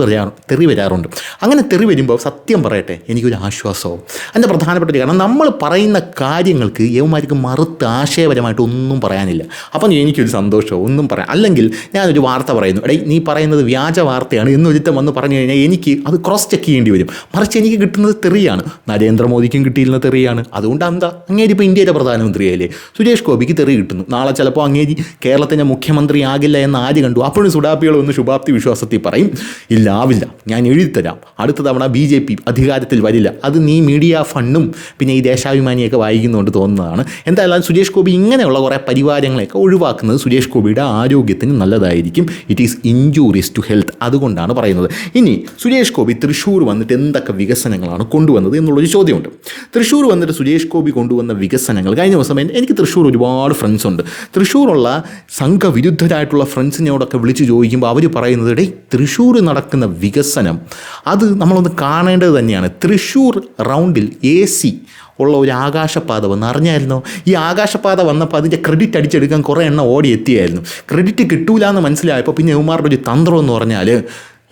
വരാറുണ്ട്. അങ്ങനെ തെറി വരുമ്പോൾ സത്യം പറയട്ടെ എനിക്കൊരു ആശ്വാസവും. അതിൻ്റെ പ്രധാനപ്പെട്ട കാരണം നമ്മൾ പറയുന്ന കാര്യങ്ങൾക്ക് യവന്മാർക്ക് മറുത്ത് ആശയപരമായിട്ട് ഒന്നും പറയാനില്ല. അപ്പം എനിക്കൊരു സന്തോഷമോ ഒന്നും പറയാം. അല്ലെങ്കിൽ ഞാനൊരു വാർത്ത പറയുന്നു, നീ പറയുന്നത് വ്യാജ വാർത്തയാണ് എന്നൊരുത്തം വന്ന് പറഞ്ഞു കഴിഞ്ഞാൽ എനിക്ക് അത് ക്രോസ് ചെക്ക് ചെയ്യേണ്ടി വരും. മറിച്ച് എനിക്ക് കിട്ടുന്നത് തെറിയാണ്. നരേന്ദ്രമോദിക്കും കിട്ടിയിരുന്ന തെറിയാണ്. അതുകൊണ്ട് അങ്ങേരി ഇപ്പോൾ ഇന്ത്യയുടെ പ്രധാനമന്ത്രിയായില്ലേ, സുരേഷ് ഗോപിക്ക് തെറി കിട്ടുന്നു. നാളെ ചിലപ്പോൾ അങ്ങേരി കേരളത്തിൻ്റെ മുഖ്യമന്ത്രി ആകില്ല എന്ന് ആര് കണ്ടു? അപ്പോഴും സുഡാപ്പികൾ ഒന്ന് ശുഭാപ്തി വിശ്വാസത്തിൽ പറയും, ഇല്ല ആവില്ല, ഞാൻ എഴുതിത്തരാം, അടുത്ത തവണ BJP അധികാരത്തിൽ വരില്ല. അത് നീ മീഡിയ ഫണ്ടും പിന്നെ ഈ ദേശാഭിമാനിയൊക്കെ വായിക്കുന്നതുകൊണ്ട് തോന്നുന്നതാണ്. എന്തായാലും സുരേഷ് ഗോപി ഇങ്ങനെയുള്ള കുറേ പരിവാരങ്ങളെയൊക്കെ ഒഴിവാക്കുന്നത് സുരേഷ് ഗോപിയുടെ ആരോഗ്യത്തിന് നല്ലതായിരിക്കും. It is injurious to health. അതുകൊണ്ടാണ് പറയുന്നത്. ഇനി സുരേഷ് ഗോപി തൃശ്ശൂർ വന്നിട്ട് എന്തൊക്കെ വികസനങ്ങളാണ് കൊണ്ടുവന്നത് എന്നുള്ളൊരു ചോദ്യമുണ്ട്. തൃശ്ശൂർ വന്നിട്ട് സുരേഷ് ഗോപി കൊണ്ടുവന്ന വികസനങ്ങൾ, കഴിഞ്ഞ ദിവസം എനിക്ക് തൃശ്ശൂർ ഒരുപാട് ഫ്രണ്ട്സ് ഉണ്ട്. തൃശ്ശൂറുള്ള സംഘവിരുദ്ധരായിട്ടുള്ള ഫ്രണ്ട്സിനോടൊക്കെ വിളിച്ച് ചോദിക്കുമ്പോൾ അവർ പറയുന്നത്, തൃശ്ശൂർ നടക്കുന്ന വികസനം അത് നമ്മളൊന്ന് കാണേണ്ടത് തന്നെയാണ്. തൃശ്ശൂർ റൗണ്ടിൽ AC ഉള്ള ഒരു ആകാശപാത വന്ന് അറിഞ്ഞായിരുന്നോ? ഈ ആകാശപാത വന്നപ്പോൾ അതിൻ്റെ ക്രെഡിറ്റ് അടിച്ചെടുക്കാൻ കുറേ എണ്ണം ഓടി എത്തിയായിരുന്നു. ക്രെഡിറ്റ് കിട്ടൂല എന്ന് മനസ്സിലായപ്പോൾ പിന്നെ ഇവന്മാരുടെ ഒരു തന്ത്രം എന്ന് പറഞ്ഞാൽ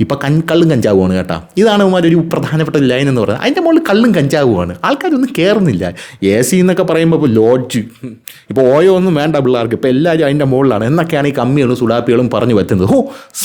ഇപ്പോൾ കള്ളും കഞ്ചാവുമാണ് കേട്ടോ. ഇതാണ് ഇവന്മാരൊരു പ്രധാനപ്പെട്ട ലൈൻ എന്ന് പറയുന്നത്. അതിൻ്റെ മുകളിൽ കള്ളും കഞ്ചാവുമാണ്, ആൾക്കാരൊന്നും കയറുന്നില്ല. AC എന്നൊക്കെ പറയുമ്പോൾ ഇപ്പോൾ ലോഡ്ജ്, ഇപ്പോൾ ഓയോ ഒന്നും വേണ്ട പിള്ളേർക്ക്, ഇപ്പോൾ എല്ലാവരും അതിൻ്റെ മുകളിലാണ് എന്നൊക്കെയാണ് ഈ കമ്മികളും സുഡാപ്പികളും പറഞ്ഞു പറ്റുന്നത്.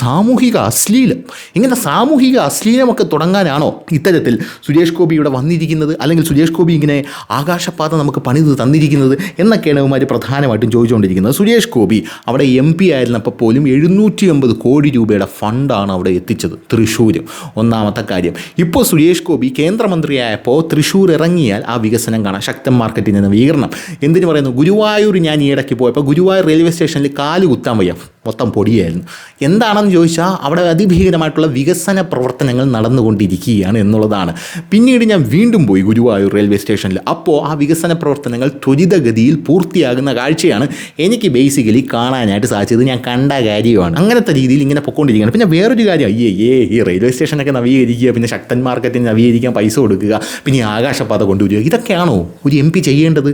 സാമൂഹിക അശ്ലീലം, ഇങ്ങനെ സാമൂഹിക അശ്ലീലമൊക്കെ തുടങ്ങാനാണോ ഇത്തരത്തിൽ സുരേഷ് ഗോപി ഇവിടെ വന്നിരിക്കുന്നത്? അല്ലെങ്കിൽ സുരേഷ് ഗോപി ഇങ്ങനെ ആകാശപാത നമുക്ക് പണിത് തന്നിരിക്കുന്നത് എന്നൊക്കെയാണ് ഇവന്മാർ പ്രധാനമായിട്ടും ചോദിച്ചുകൊണ്ടിരിക്കുന്നത്. സുരേഷ് ഗോപി അവിടെ MP ആയിരുന്നപ്പോൾ പോലും 750 കോടി രൂപയുടെ ഫണ്ടാണ് അവിടെ എത്തിച്ചത് തൃശ്ശൂർ. ഒന്നാമത്തെ കാര്യം. ഇപ്പോൾ സുരേഷ് ഗോപി കേന്ദ്രമന്ത്രിയായപ്പോൾ തൃശ്ശൂർ ഇറങ്ങിയാൽ ആ വികസനം കാണാം. ശക്തൻ മാർക്കറ്റിൻ്റെ നവീകരണം. എന്തിനു പറയുന്നു? ഗുരുവായൂർ ഞാൻ ഈ ഇടയ്ക്ക് പോയപ്പോൾ ഗുരുവായൂർ റെയിൽവേ സ്റ്റേഷനിൽ കാല് കുത്താൻ വയ്യ, മൊത്തം പൊടിയായിരുന്നു. എന്താണെന്ന് ചോദിച്ചാൽ അവിടെ അതിഭീകരമായിട്ടുള്ള വികസന പ്രവർത്തനങ്ങൾ നടന്നുകൊണ്ടിരിക്കുകയാണ് എന്നുള്ളതാണ്. പിന്നീട് ഞാൻ വീണ്ടും പോയി ഗുരുവായൂർ റെയിൽവേ സ്റ്റേഷനിൽ. അപ്പോൾ ആ വികസന പ്രവർത്തനങ്ങൾ ത്വരിതഗതിയിൽ പൂർത്തിയാകുന്ന കാഴ്ചയാണ് എനിക്ക് ബേസിക്കലി കാണാനായിട്ട് സാധിച്ചത്. ഞാൻ കണ്ട കാര്യമാണ്. അങ്ങനത്തെ രീതിയിൽ ഇങ്ങനെ പൊയ്ക്കൊണ്ടിരിക്കുകയാണ്. പിന്നെ വേറൊരു കാര്യം, ഈ റെയിൽവേ സ്റ്റേഷനൊക്കെ നവീകരിക്കുക, പിന്നെ ശക്തൻ മാർക്കറ്റിന് നവീകരിക്കാൻ പൈസ കൊടുക്കുക, പിന്നെ ഈ ആകാശപാത കൊണ്ടുവരിക, ഇതൊക്കെയാണോ ഒരു MP ചെയ്യേണ്ടത്?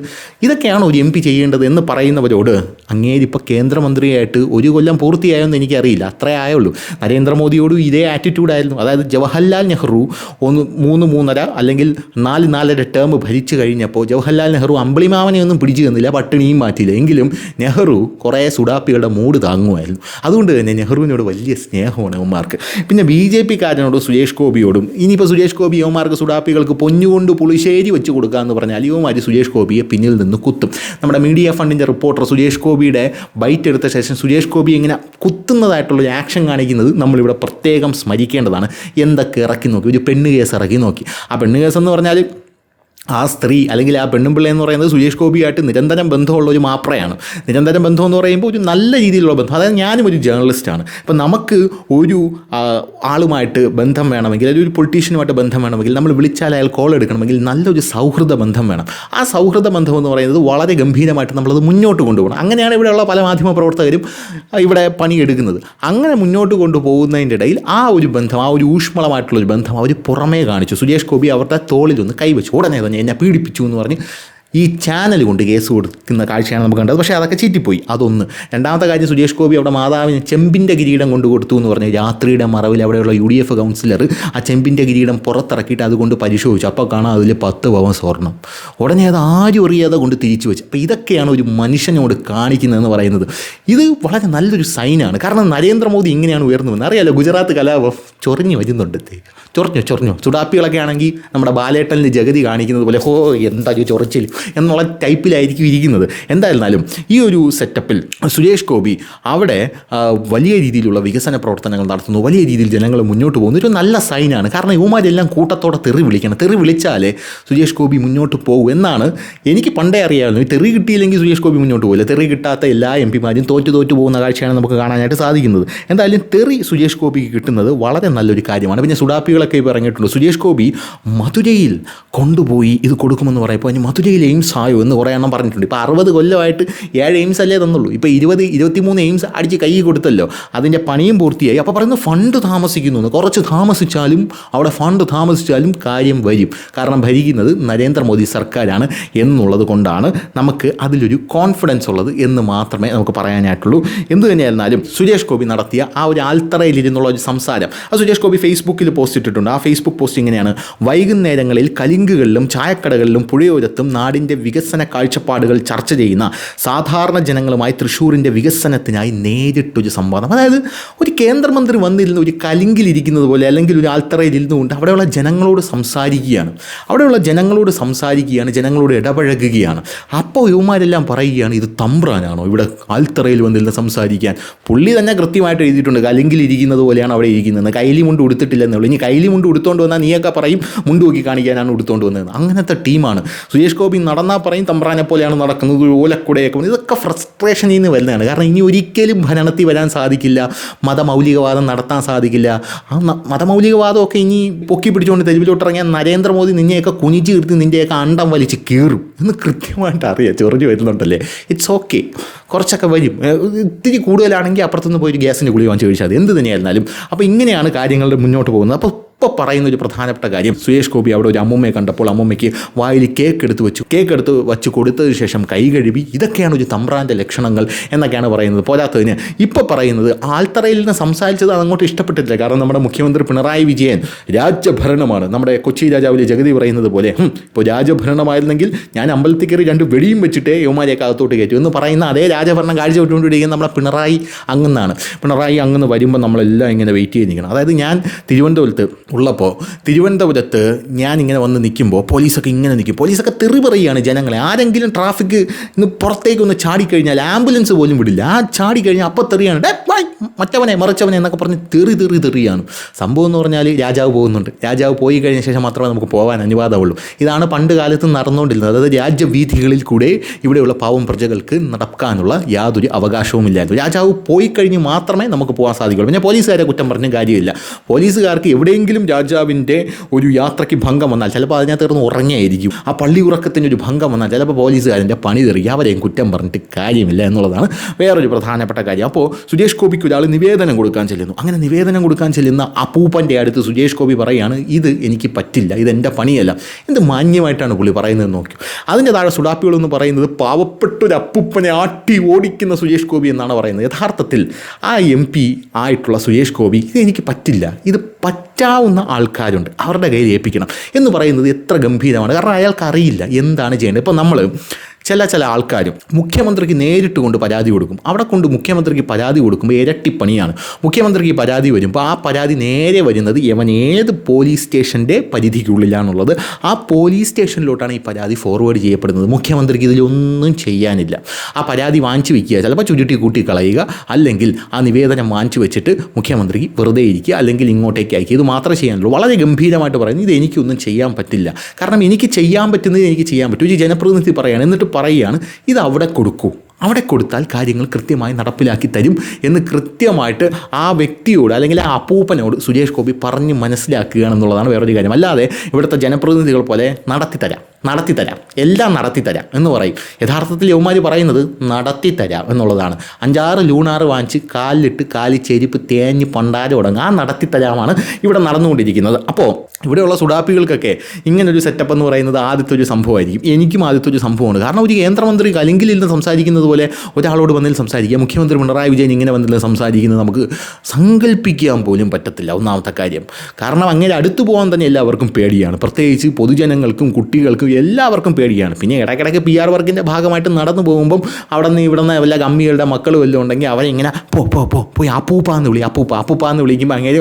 എന്ന് പറയുന്നവരോട് അങ്ങേരിപ്പോൾ കേന്ദ്രമന്ത്രിയായിട്ട് ഒരു കൊല്ലം പൂർത്തിയായെന്ന് എനിക്കറിയില്ല, അത്രേ ആയുള്ളൂ. നരേന്ദ്രമോദിയോടും ഇതേ ആറ്റിറ്റ്യൂഡായിരുന്നു. അതായത് ജവഹർലാൽ നെഹ്റു 3.5 അല്ലെങ്കിൽ 4.5 ടേം ഭരിച്ചു കഴിഞ്ഞപ്പോൾ ജവഹർലാൽ നെഹ്റു അമ്പിളിമാമനെ ഒന്നും പിടിച്ചു തന്നില്ല, പട്ടിണിയും മാറ്റിയില്ല. എങ്കിലും നെഹ്റു കുറേ സുഡാപ്പികളുടെ മൂഡ് താങ്ങുമായിരുന്നു. അതുകൊണ്ട് തന്നെ നെഹ്റുവിനോട് വലിയ സ്നേഹമാണ് ഇവന്മാർക്ക്. പിന്നെ BJP കാരനോടും സുരേഷ് ഗോപിയോടും, ഇനിയിപ്പോൾ സുരേഷ് ഗോപി യുവമാർക്ക് സുഡാപ്പികൾക്ക് പൊന്നുകൊണ്ട് പുളിശ്ശേരി വെച്ച് കൊടുക്കുക എന്ന് പറഞ്ഞാൽ യുവമാർ സുരേഷ് ഗോപിയെ പിന്നിൽ നിന്ന് കുത്തും. നമ്മുടെ മീഡിയ ഫണ്ടിൻ്റെ റിപ്പോർട്ടർ സുരേഷ് ഗോപിയുടെ ബൈറ്റ് എടുത്ത ശേഷം സുരേഷ് ഗോപി ഇങ്ങനെ കുത്തുന്നതായിട്ടുള്ളൊരു ആക്ഷൻ കാണിക്കുന്നത് നമ്മളിവിടെ പ്രത്യേകം സ്മരിക്കേണ്ടതാണ്. എന്തൊക്കെ ഇറക്കി നോക്കി, ഒരു പെണ്ണ് കേസ് ഇറക്കി നോക്കി. ആ പെണ്ണ് കേസ് എന്ന് പറഞ്ഞാൽ ആ സ്ത്രീ അല്ലെങ്കിൽ ആ പെണ്ണുമ്പിള്ള എന്ന് പറയുന്നത് സുരേഷ് ഗോപിയായിട്ട് നിരന്തരം ബന്ധമുള്ള ഒരു മാപ്രയാണ്. നിരന്തരം ബന്ധം എന്ന് പറയുമ്പോൾ ഒരു നല്ല രീതിയിലുള്ള ബന്ധം. അതായത് ഞാനും ഒരു ജേർണലിസ്റ്റാണ്. ഇപ്പം നമുക്ക് ഒരു ആളുമായിട്ട് ബന്ധം വേണമെങ്കിൽ, അല്ലെങ്കിൽ ഒരു പൊളിറ്റീഷ്യനുമായിട്ട് ബന്ധം വേണമെങ്കിൽ, നമ്മൾ വിളിച്ചാൽ അയാൾ കോൾ എടുക്കണമെങ്കിൽ നല്ലൊരു സൗഹൃദ ബന്ധം വേണം. ആ സൗഹൃദ ബന്ധം എന്ന് പറയുന്നത് വളരെ ഗംഭീരമായിട്ട് നമ്മളത് മുന്നോട്ട് കൊണ്ടുപോകണം. അങ്ങനെയാണ് ഇവിടെയുള്ള പല മാധ്യമ പ്രവർത്തകരും ഇവിടെ പണിയെടുക്കുന്നത്. അങ്ങനെ മുന്നോട്ട് കൊണ്ടുപോകുന്നതിൻ്റെ ഇടയിൽ ആ ഒരു ബന്ധം, ആ ഒരു ഊഷ്മളമായിട്ടുള്ളൊരു ബന്ധം അവർ പുറമേ കാണിച്ചു. സുരേഷ് ഗോപി അവരുടെ തോളിലൊന്ന് കൈവച്ചു. ഉടനെ തന്നെ എന്നെ പീഡിപ്പിച്ചു എന്ന് പറഞ്ഞ് ഈ ചാനൽ കൊണ്ട് കേസ് കൊടുക്കുന്ന കാഴ്ചയാണ് നമുക്ക് കണ്ടത്. പക്ഷേ അതൊക്കെ ചീറ്റിപ്പോയി. അതൊന്ന്. രണ്ടാമത്തെ കാര്യം, സുരേഷ് ഗോപി അവിടെ മാതാവിന് ചെമ്പിൻ്റെ കിരീടം കൊണ്ട് കൊടുത്തു എന്ന് പറഞ്ഞ് രാത്രിയുടെ മറവിൽ അവിടെയുള്ള UDF കൗൺസിലർ ആ ചെമ്പിൻ്റെ കിരീടം പുറത്തിറക്കിയിട്ട് അതുകൊണ്ട് പരിശോധിച്ചു. അപ്പോൾ കാണാം അതിൽ 10 പവൻ സ്വർണം. ഉടനെ അത് ആരും അറിയാതെ കൊണ്ട് തിരിച്ചു വെച്ചു. അപ്പോൾ ഇതൊക്കെയാണ് ഒരു മനുഷ്യനോട് കാണിക്കുന്നതെന്ന് പറയുന്നത്. ഇത് വളരെ നല്ലൊരു സൈനാണ്. കാരണം നരേന്ദ്രമോദി ഇങ്ങനെയാണ് ഉയർന്നു വന്നത്. അറിയാലോ, ഗുജറാത്ത് കലാപം ചൊറിഞ്ഞു വരുന്നുണ്ട്. ചൊറിഞ്ഞു സുഡാപ്പികളൊക്കെ ആണെങ്കിൽ നമ്മുടെ ബാലേട്ടനിൽ ജഗതി കാണിക്കുന്നത് പോലെ ഹോ എന്താ ചൊറിച്ചിൽ എന്നുള്ള ടൈപ്പിലായിരിക്കും ഇരിക്കുന്നത്. എന്തായിരുന്നാലും ഈ ഒരു സെറ്റപ്പിൽ സുരേഷ് ഗോപി അവിടെ വലിയ രീതിയിലുള്ള വികസന പ്രവർത്തനങ്ങൾ നടത്തുന്നു, വലിയ രീതിയിൽ ജനങ്ങൾ മുന്നോട്ട് പോകുന്നു. ഒരു നല്ല സൈനാണ്. കാരണം ഇവന്മാരെല്ലാം കൂട്ടത്തോടെ തെറി വിളിക്കണം. തെറി വിളിച്ചാലേ സുരേഷ് ഗോപി മുന്നോട്ട് പോകും എന്നാണ് എനിക്ക് പണ്ടേ അറിയാമായിരുന്നു. ഈ തെറി കിട്ടിയില്ലെങ്കിൽ സുരേഷ് ഗോപി മുന്നോട്ട് പോകില്ല. തെറി കിട്ടാത്ത എല്ലാ MP മാരും തോറ്റു പോകുന്ന കാഴ്ചയാണ് നമുക്ക് കാണാനായിട്ട് സാധിക്കുന്നത്. എന്തായാലും തെറി സുരേഷ് ഗോപിക്ക് കിട്ടുന്നത് വളരെ നല്ലൊരു കാര്യമാണ്. പിന്നെ സുഡാപ്പികളൊക്കെ ഇപ്പോൾ ഇറങ്ങിയിട്ടുണ്ട്. സുരേഷ് ഗോപി മധുരയിൽ കൊണ്ടുപോയി ഇത് കൊടുക്കുമെന്ന് പറയുമ്പോൾ അതിന് മധുരയിൽ എയിംസ് ആയോ എന്ന് കുറേ എണ്ണം പറഞ്ഞിട്ടുണ്ട്. ഇപ്പോൾ 60 കൊല്ലമായിട്ട് 7 എയിംസ് അല്ലേ തന്നുള്ളൂ. ഇപ്പോൾ 23 എയിംസ് അടിച്ച് കൈ കൊടുത്തല്ലോ, അതിൻ്റെ പണിയും പൂർത്തിയായി. അപ്പോൾ പറയുന്നത് ഫണ്ട് താമസിക്കുന്നു. കുറച്ച് താമസിച്ചാലും അവിടെ ഫണ്ട് താമസിച്ചാലും കാര്യം വരും. കാരണം ഭരിക്കുന്നത് നരേന്ദ്രമോദി സർക്കാരാണ് എന്നുള്ളത് കൊണ്ടാണ് നമുക്ക് അതിലൊരു കോൺഫിഡൻസ് ഉള്ളത് എന്ന് മാത്രമേ നമുക്ക് പറയാനായിട്ടുള്ളൂ. എന്തു തന്നെയായിരുന്നാലും സുരേഷ് ഗോപി നടത്തിയ ആ ഒരു ആൽത്തറയിലിരുന്നുള്ള ഒരു സംസാരം ആ സുരേഷ് ഗോപി ഫേസ്ബുക്കിൽ പോസ്റ്റ് ഇട്ടിട്ടുണ്ട്. ആ ഫേസ്ബുക്ക് പോസ്റ്റ് ഇങ്ങനെയാണ്: വൈകുന്നേരങ്ങളിൽ കലിങ്കുകളിലും ചായക്കടകളിലും പുഴയോരത്തും നാടിൻ്റെ വികസന കാഴ്ചപ്പാടുകൾ ചർച്ച ചെയ്യുന്ന സാധാരണ ജനങ്ങളുമായി തൃശ്ശൂരിൻ്റെ വികസനത്തിനായി നേരിട്ടൊരു സംവാദം. അതായത് ഒരു കേന്ദ്രമന്ത്രി വന്നിരുന്ന ഒരു കലിങ്കിലിരിക്കുന്നത് പോലെ അല്ലെങ്കിൽ ഒരു ആൽത്തറയിൽ ഇരുന്നുകൊണ്ട് അവിടെയുള്ള ജനങ്ങളോട് സംസാരിക്കുകയാണ്. ജനങ്ങളോട് ഇടപഴകുകയാണ്. അപ്പോൾ യുവമാരെല്ലാം പറയുകയാണ്, ഇത് തമ്പ്രാനാണോ ഇവിടെ ആൽത്തറയിൽ വന്നിരുന്ന് സംസാരിക്കാൻ? പുള്ളി തന്നെ കൃത്യമായിട്ട് എഴുതിയിട്ടുണ്ട്, കലിങ്കിലിരിക്കുന്നത് പോലെയാണ് അവിടെ ഇരിക്കുന്നത്. കൈലി മുണ്ട് ഉടുത്തിട്ടില്ലെന്നുള്ളൂ. ഇനി കൈലി മുണ്ട് ഉടുത്തോണ്ട് വന്നാൽ നീയൊക്കെ പറയും മുണ്ട് നോക്കി കാണിക്കാനാണ് ഉടുത്തോണ്ട് വന്നത്. അങ്ങനത്തെ ടീമാണ് സുരേഷ് ഗോപി. നടന്നാൽ പറയും തമ്പ്രാനെ പോലെയാണ് നടക്കുന്നത്, ഓലക്കുടയൊക്കെ. ഇതൊക്കെ ഫ്രസ്ട്രേഷനിൽ നിന്ന് വരുന്നതാണ്. കാരണം ഇനി ഒരിക്കലും ഭരണത്തിൽ വരാൻ സാധിക്കില്ല, മതമൗലികവാദം നടത്താൻ സാധിക്കില്ല. ആ മതമൗലികവാദമൊക്കെ ഇനി പൊക്കി പിടിച്ചുകൊണ്ട് തെരുവിലോട്ടിറങ്ങിയാൽ നരേന്ദ്രമോദി നിന്നെയൊക്കെ കുനിച്ച് നിർത്തി നിൻ്റെയൊക്കെ അണ്ടം വലിച്ച് കീറും എന്ന് കൃത്യമായിട്ട് അറിയാം. ചൊറിഞ്ഞു വരുന്നുണ്ടല്ലേ, ഇറ്റ്സ് ഓക്കെ, കുറച്ചൊക്കെ വരും. ഇത്തിരി കൂടുതലാണെങ്കിൽ അപ്പുറത്തുനിന്ന് പോയി ഒരു ഗ്യാസിൻ്റെ ഗുളിക വാങ്ങിച്ച് കഴിച്ചാൽ അത് എന്ത് തന്നെയായിരുന്നാലും. അപ്പോൾ ഇങ്ങനെയാണ് കാര്യങ്ങൾ മുന്നോട്ട് പോകുന്നത്. അപ്പോൾ ഇപ്പോൾ പറയുന്ന ഒരു പ്രധാനപ്പെട്ട കാര്യം, സുരേഷ് ഗോപി അവിടെ ഒരു അമ്മൂമ്മയെ കണ്ടപ്പോൾ അമ്മൂമ്മയ്ക്ക് വായിൽ കേക്ക് എടുത്ത് വെച്ച് കൊടുത്തതിന് ശേഷം കൈ കഴുകി. ഇതൊക്കെയാണ് ഒരു തമ്പ്രാൻ്റെ ലക്ഷണങ്ങൾ എന്നൊക്കെയാണ് പറയുന്നത്. പോരാത്തതിന് ഇപ്പോൾ പറയുന്നത് ആൽത്തറയിൽ നിന്ന് സംസാരിച്ചത് അതങ്ങോട്ട് ഇഷ്ടപ്പെട്ടിട്ടില്ല. കാരണം നമ്മുടെ മുഖ്യമന്ത്രി പിണറായി വിജയൻ രാജഭരണമാണ്. നമ്മുടെ കൊച്ചി രാജാവിലെ ജഗതി പറയുന്നത് പോലെ ഇപ്പോൾ രാജഭരണമായിരുന്നെങ്കിൽ ഞാൻ അമ്പലത്തിൽ കയറി 2 വെടിയും വെച്ചിട്ടേ യുവമാരെയൊക്കെ അകത്തോട്ട് കയറ്റും എന്ന് പറയുന്ന അതേ രാജഭരണം കാഴ്ചവെട്ടുകൊണ്ടിരിക്കുന്ന നമ്മുടെ പിണറായി അങ്ങെന്നാണ്. പിണറായി അങ്ങെന്ന് വരുമ്പോൾ നമ്മളെല്ലാം ഇങ്ങനെ വെയിറ്റ് ചെയ്ത് നിൽക്കണം. അതായത് ഞാൻ തിരുവനന്തപുരത്ത് ഞാൻ ഇങ്ങനെ വന്ന് നിൽക്കുമ്പോൾ പോലീസൊക്കെ ഇങ്ങനെ നിൽക്കും. പോലീസൊക്കെ തെറി പറയുകയാണ് ജനങ്ങളെ. ആരെങ്കിലും ട്രാഫിക് ഇന്ന് പുറത്തേക്കൊന്ന് ചാടിക്കഴിഞ്ഞാൽ ആംബുലൻസ് പോലും വിടില്ല. ആ ചാടിക്കഴിഞ്ഞാൽ അപ്പോൾ തെറിയാണ്, മറ്റവനെ മറിച്ചവനെ എന്നൊക്കെ പറഞ്ഞ് തെറിയാണ്. സംഭവം എന്ന് പറഞ്ഞാൽ രാജാവ് പോകുന്നുണ്ട്. രാജാവ് പോയി കഴിഞ്ഞ ശേഷം മാത്രമേ നമുക്ക് പോകാൻ അനുവാദമുള്ളൂ. ഇതാണ് പണ്ട് കാലത്ത് നടന്നുകൊണ്ടിരുന്നത്. അതായത് രാജ്യവീഥികളിൽ കൂടെ ഇവിടെയുള്ള പാവം പ്രജകൾക്ക് നടക്കാനുള്ള യാതൊരു അവകാശവുമില്ലായിരുന്നു. രാജാവ് പോയി കഴിഞ്ഞ് മാത്രമേ നമുക്ക് പോകാൻ സാധിക്കുള്ളൂ. പിന്നെ പോലീസുകാരെ കുറ്റം പറഞ്ഞ കാര്യമില്ല. പോലീസുകാർക്ക് എവിടെയെങ്കിലും രാജാവിൻ്റെ ഒരു യാത്രയ്ക്ക് ഭംഗം വന്നാൽ ചിലപ്പോൾ അതിനകത്ത് കിടന്ന് ഉറങ്ങിയായിരിക്കും. ആ പള്ളി ഉറക്കത്തിന് ഒരു ഭംഗം വന്നാൽ ചിലപ്പോൾ പോലീസുകാരൻ്റെ പണി തെറിയും. അവരെയും കുറ്റം പറഞ്ഞിട്ട് കാര്യമില്ല എന്നുള്ളതാണ് വേറൊരു പ്രധാനപ്പെട്ട കാര്യം. അപ്പോൾ സുരേഷ് ഗോപിക്ക് ഒരാൾ നിവേദനം കൊടുക്കാൻ ചെല്ലുന്നു. അങ്ങനെ നിവേദനം കൊടുക്കാൻ ചെല്ലുന്ന അപ്പൂപ്പൻ്റെ അടുത്ത് സുരേഷ് ഗോപി പറയുകയാണ്, ഇത് എനിക്ക് പറ്റില്ല, ഇതെൻ്റെ പണിയല്ല. എന്ത് മാന്യമായിട്ടാണ് പുള്ളി പറയുന്നത് നോക്കി. അതിൻ്റെ താഴെ സുഡാപ്പികളെന്ന് പറയുന്നത് പാവപ്പെട്ടൊരു അപ്പൂപ്പനെ ആട്ടി ഓടിക്കുന്ന സുരേഷ് ഗോപി എന്നാണ് പറയുന്നത്. യഥാർത്ഥത്തിൽ ആ MP ആയിട്ടുള്ള സുരേഷ് ഗോപി ഇത് എനിക്ക് പറ്റില്ല, ഇത് പറ്റാവുന്ന ആൾക്കാരുണ്ട്, അവരുടെ കയ്യിൽ ഏൽപ്പിക്കണം എന്ന് പറയുന്നത് എത്ര ഗംഭീരമാണ്. കാരണം അയാൾക്ക് അറിയില്ല എന്താണ് ചെയ്യേണ്ടത്. ഇപ്പോൾ നമ്മൾ ചില ആൾക്കാരും മുഖ്യമന്ത്രിക്ക് നേരിട്ട് കൊണ്ട് പരാതി കൊടുക്കും. അവിടെ കൊണ്ട് മുഖ്യമന്ത്രിക്ക് പരാതി കൊടുക്കുമ്പോൾ ഇരട്ടിപ്പണിയാണ്. മുഖ്യമന്ത്രിക്ക് പരാതി വരുമ്പോൾ ആ പരാതി നേരെ വരുന്നത് ഏത് പോലീസ് സ്റ്റേഷൻ്റെ പരിധിക്കുള്ളിലാണുള്ളത്, ആ പോലീസ് സ്റ്റേഷനിലോട്ടാണ് ഈ പരാതി ഫോർവേഡ് ചെയ്യപ്പെടുന്നത്. മുഖ്യമന്ത്രിക്ക് ഇതിലൊന്നും ചെയ്യാനില്ല. ആ പരാതി വാങ്ങിച്ചു വയ്ക്കുക, ചിലപ്പോൾ ചുരുട്ടി കൂട്ടി കളയുക, അല്ലെങ്കിൽ ആ നിവേദനം വാങ്ങിച്ചു വെച്ചിട്ട് മുഖ്യമന്ത്രിക്ക് വെറുതെ ഇരിക്കുക, അല്ലെങ്കിൽ ഇങ്ങോട്ടേക്ക് അയക്കുക. ഇത് മാത്രമേ ചെയ്യാനുള്ളൂ. വളരെ ഗംഭീരമായിട്ട് പറയുന്നത് ഇത് എനിക്കൊന്നും ചെയ്യാൻ പറ്റില്ല, കാരണം എനിക്ക് ചെയ്യാൻ പറ്റുന്നത് എനിക്ക് ചെയ്യാൻ പറ്റും. ഒരു ജനപ്രതിനിധി പറയുകയാണ്, എന്നിട്ട് പറയുകയാണ് ഇത് അവിടെ കൊടുക്കൂ, അവിടെ കൊടുത്താൽ കാര്യങ്ങൾ കൃത്യമായി നടപ്പിലാക്കി തരും എന്ന് കൃത്യമായിട്ട് ആ വ്യക്തിയോട് അല്ലെങ്കിൽ ആ അപ്പൂപ്പനോട് സുരേഷ് ഗോപി പറഞ്ഞ് മനസ്സിലാക്കുകയാണെന്നുള്ളതാണ് വേറൊരു കാര്യം. അല്ലാതെ ഇവിടുത്തെ ജനപ്രതിനിധികൾ പോലെ നടത്തിത്തരാം എല്ലാം നടത്തിത്തരാം എന്ന് പറയും. യഥാർത്ഥത്തിൽ യവന്മാർ പറയുന്നത് നടത്തിത്തരാം എന്നുള്ളതാണ്. 5-6 ലൂണാറ് വാങ്ങിച്ച് കാലിലിട്ട് കാലി ചെരുപ്പ് തേഞ്ഞ് പണ്ടാരം തുടങ്ങും. ആ നടത്തിത്തരാമാണ് ഇവിടെ നടന്നുകൊണ്ടിരിക്കുന്നത്. അപ്പോൾ ഇവിടെയുള്ള സുഡാപ്പികൾക്കൊക്കെ ഇങ്ങനൊരു സെറ്റപ്പ് എന്ന് പറയുന്നത് ആദ്യത്തെ ഒരു സംഭവമായിരിക്കും. എനിക്കും ആദ്യത്തെ ഒരു സംഭവമാണ്. കാരണം ഒരു കേന്ദ്രമന്ത്രി കലിങ്കിൽ ഇരുന്ന് സംസാരിക്കുന്നത് പോലെ ഒരാളോട് വന്നിൽ സംസാരിക്കുക, മുഖ്യമന്ത്രി പിണറായി വിജയൻ ഇങ്ങനെ വന്നിൽ സംസാരിക്കുന്നത് നമുക്ക് സങ്കല്പിക്കാൻ പോലും പറ്റത്തില്ല. ഒന്നാമത്തെ കാര്യം, കാരണം അങ്ങനെ അടുത്തു പോകാൻ തന്നെ എല്ലാവർക്കും പേടിയാണ്. പ്രത്യേകിച്ച് പൊതുജനങ്ങൾക്കും കുട്ടികൾക്കും എല്ലാവർക്കും പേടിയാണ്. പിന്നെ ഇടയ്ക്കിടയ്ക്ക് PR വർക്കിൻ്റെ ഭാഗമായിട്ട് നടന്നു പോകുമ്പം അവിടെ നിന്ന് ഇവിടെ നിന്ന് വല്ല കമ്മികളുടെ മക്കൾ വല്ലതും ഉണ്ടെങ്കിൽ അവരെ ഇങ്ങനെ പോയി അപ്പൂപ്പാന്ന് വിളിക്കുമ്പോൾ അങ്ങനെ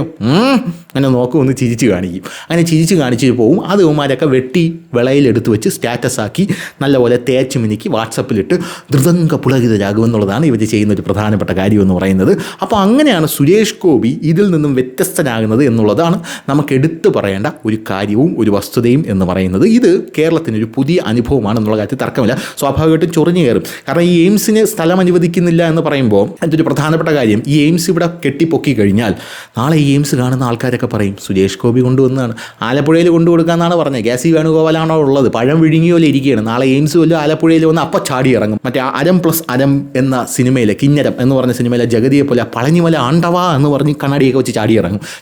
അങ്ങനെ നോക്കും, ഒന്ന് ചിരിച്ച് കാണിക്കും. അങ്ങനെ ചിരിച്ച് കാണിച്ച് പോവും. അത് ഇവന്മാരൊക്കെ വെട്ടി വിളയിലെടുത്ത് വെച്ച് സ്റ്റാറ്റസ് ആക്കി നല്ലപോലെ തേച്ച് മിനുക്കി വാട്സപ്പിലിട്ട് ധൃതങ്ക പുളകിതരാകുമെന്നുള്ളതാണ് ഇവർ ചെയ്യുന്നൊരു പ്രധാനപ്പെട്ട കാര്യം എന്ന് പറയുന്നത്. അപ്പോൾ അങ്ങനെയാണ് സുരേഷ് ഗോപി ഇതിൽ നിന്നും വ്യത്യസ്തനാകുന്നത് എന്നുള്ളതാണ് നമുക്ക് എടുത്തു പറയേണ്ട ഒരു കാര്യവും ഒരു വസ്തുതയും എന്ന് പറയുന്നത്. ഇത് കേരളത്തിനൊരു പുതിയ അനുഭവമാണെന്നുള്ള കാര്യത്തിൽ തർക്കമില്ല. സ്വാഭാവികമായിട്ടും ചൊറിഞ്ഞു കയറും. കാരണം ഈ എയിംസിന് സ്ഥലം അനുവദിക്കുന്നില്ല എന്ന് പറയുമ്പോൾ അതൊരു പ്രധാനപ്പെട്ട കാര്യം. ഈ എയിംസ് ഇവിടെ കെട്ടിപ്പൊക്കി കഴിഞ്ഞാൽ നാളെ ഈ എയിംസ് കാണുന്ന ആൾക്കാരൊക്കെ പറയും സുരേഷ് ഗോപി കൊണ്ടുവന്നതാണ്, ആലപ്പുഴയിൽ കൊണ്ടു കൊടുക്കാമെന്നാണ് പറഞ്ഞത്. കെ.സി. വേണുഗോപാലാണോ ഉള്ളത്, പഴം വിഴുങ്ങിയ പോലെ ഇരിക്കുകയാണ്. നാളെ എയിംസ് വല്ലതും ആലപ്പുഴയിൽ വന്ന് അപ്പം ചാടി ഇറങ്ങും. മറ്റേ അരം പ്ലസ് അരം എന്ന സിനിമയിലെ കിന്നരം എന്ന് പറഞ്ഞ സിനിമയിലെ ജഗതിയെ പോലെ പളനിമല ആണ്ടവാ എന്ന് പറഞ്ഞ് കണ്ണാടിയൊക്കെ വെച്ച്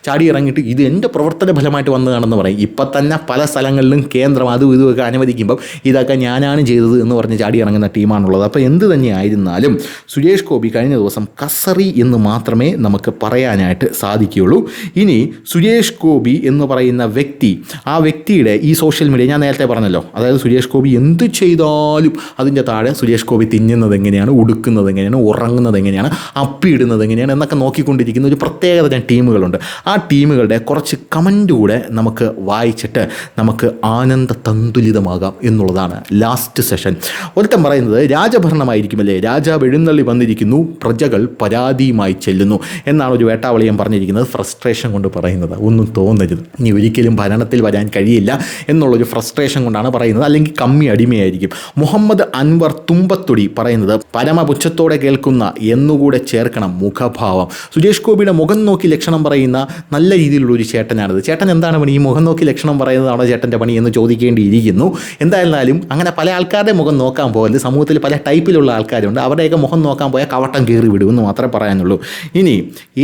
ചാടി ഇറങ്ങിയിട്ട് ഇത് എൻ്റെ പ്രവർത്തന ഫലമായിട്ട് വന്നതാണെന്ന് പറയും. ഇപ്പം തന്നെ പല സ്ഥലങ്ങളിലും കേന്ദ്രം അതും ഇതുമൊക്കെ അനുവദിക്കുമ്പം ഇതൊക്കെ ഞാനാണ് ചെയ്തത് എന്ന് പറഞ്ഞ് ചാടി ഇറങ്ങുന്ന ടീമാണുള്ളത്. അപ്പോൾ എന്ത് തന്നെയായിരുന്നാലും സുരേഷ് ഗോപി കഴിഞ്ഞ ദിവസം കസറി എന്ന് മാത്രമേ നമുക്ക് പറയാനായിട്ട് സാധിക്കുകയുള്ളൂ. ഇനി സുരേഷ് ഗോപി എന്ന് പറയുന്ന വ്യക്തി, ആ വ്യക്തിയുടെ ഈ സോഷ്യൽ മീഡിയ ഞാൻ നേരത്തെ പറഞ്ഞല്ലോ, അതായത് സുരേഷ് ഗോപി എന്ത് ചെയ്താലും അതിൻ്റെ താഴെ സുരേഷ് ഗോപി തിന്നുന്നത് എങ്ങനെയാണ്, ഉടുക്കുന്നത് എങ്ങനെയാണ്, ഉറങ്ങുന്നത് എങ്ങനെയാണ്, അപ്പിയിടുന്നത് എങ്ങനെയാണ് എന്നൊക്കെ നോക്കിക്കൊണ്ടിരിക്കുന്ന ഒരു പ്രത്യേകതരം ടീമുകളുണ്ട്. ആ ടീമുകളുടെ കുറച്ച് കമൻ്റ് കൂടെ നമുക്ക് വായിച്ചിട്ട് നമുക്ക് ആനന്ദ തന്തുലിതമാകാം എന്നുള്ളതാണ് ലാസ്റ്റ് സെഷൻ. ഒരുത്തം പറയുന്നത് രാജഭരണമായിരിക്കുമല്ലേ, രാജാവ് എഴുന്നള്ളി വന്നിരിക്കുന്നു, പ്രജകൾ പരാതിയുമായി ചെല്ലുന്നു എന്നാണ് ഒരു വേട്ടാവളിയൻ പറഞ്ഞിരിക്കുന്നത്. ഫ്രസ്ട്രേഷൻ കൊണ്ട് പറയുന്നത്, ഒന്നും തോന്നരുത്, ഇനി ഒരിക്കലും ഭരണത്തിൽ വരാൻ കഴിയില്ല എന്നുള്ളൊരു ഫ്രസ്ട്രേഷൻ കൊണ്ടാണ് പറയുന്നത്, അല്ലെങ്കിൽ കമ്മി അടിമയായിരിക്കും. മുഹമ്മദ് അൻവർ തുമ്പത്തൊടി പറയുന്നത് പരമപുച്ഛത്തോടെ കേൾക്കുന്ന എന്നുകൂടെ ചേർക്കണം മുഖഭാവം. സുരേഷ് ഗോപിയുടെ മുഖം നോക്കി ലക്ഷണം പറയുന്ന നല്ല രീതിയിലുള്ളൊരു ചേട്ടനാണിത്. ചേട്ടൻ എന്താണ് പണി? ഈ മുഖം നോക്കി ലക്ഷണം പറയുന്നതാണോ ചേട്ടൻ്റെ പണി എന്ന് ചോദിക്കേണ്ടിയിരിക്കുന്നു. എന്തായിരുന്നാലും അങ്ങനെ പല ആൾക്കാരുടെ മുഖം നോക്കാൻ പോകരുത്. സമൂഹത്തിൽ പല ടൈപ്പിലുള്ള ആൾക്കാരുണ്ട്, അവരുടെയൊക്കെ മുഖം നോക്കാൻ പോയാൽ കവട്ടം കയറി വിടുമെന്ന് മാത്രമേ പറയാനുള്ളൂ. ഇനി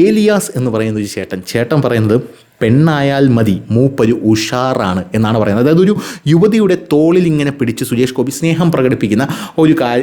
ഏലിയാസ് എന്ന് പറയുന്ന ഒരു ചേട്ടൻ പറയുന്നത് പെണ്ണായാൽ മതി, മൂപ്പര് ഉഷാറാണ് എന്നാണ് പറയുന്നത്. അതായത് ഒരു യുവതിയുടെ തോളിൽ ഇങ്ങനെ പിടിച്ച് സുരേഷ് ഗോപി സ്നേഹം പ്രകടിപ്പിക്കുന്ന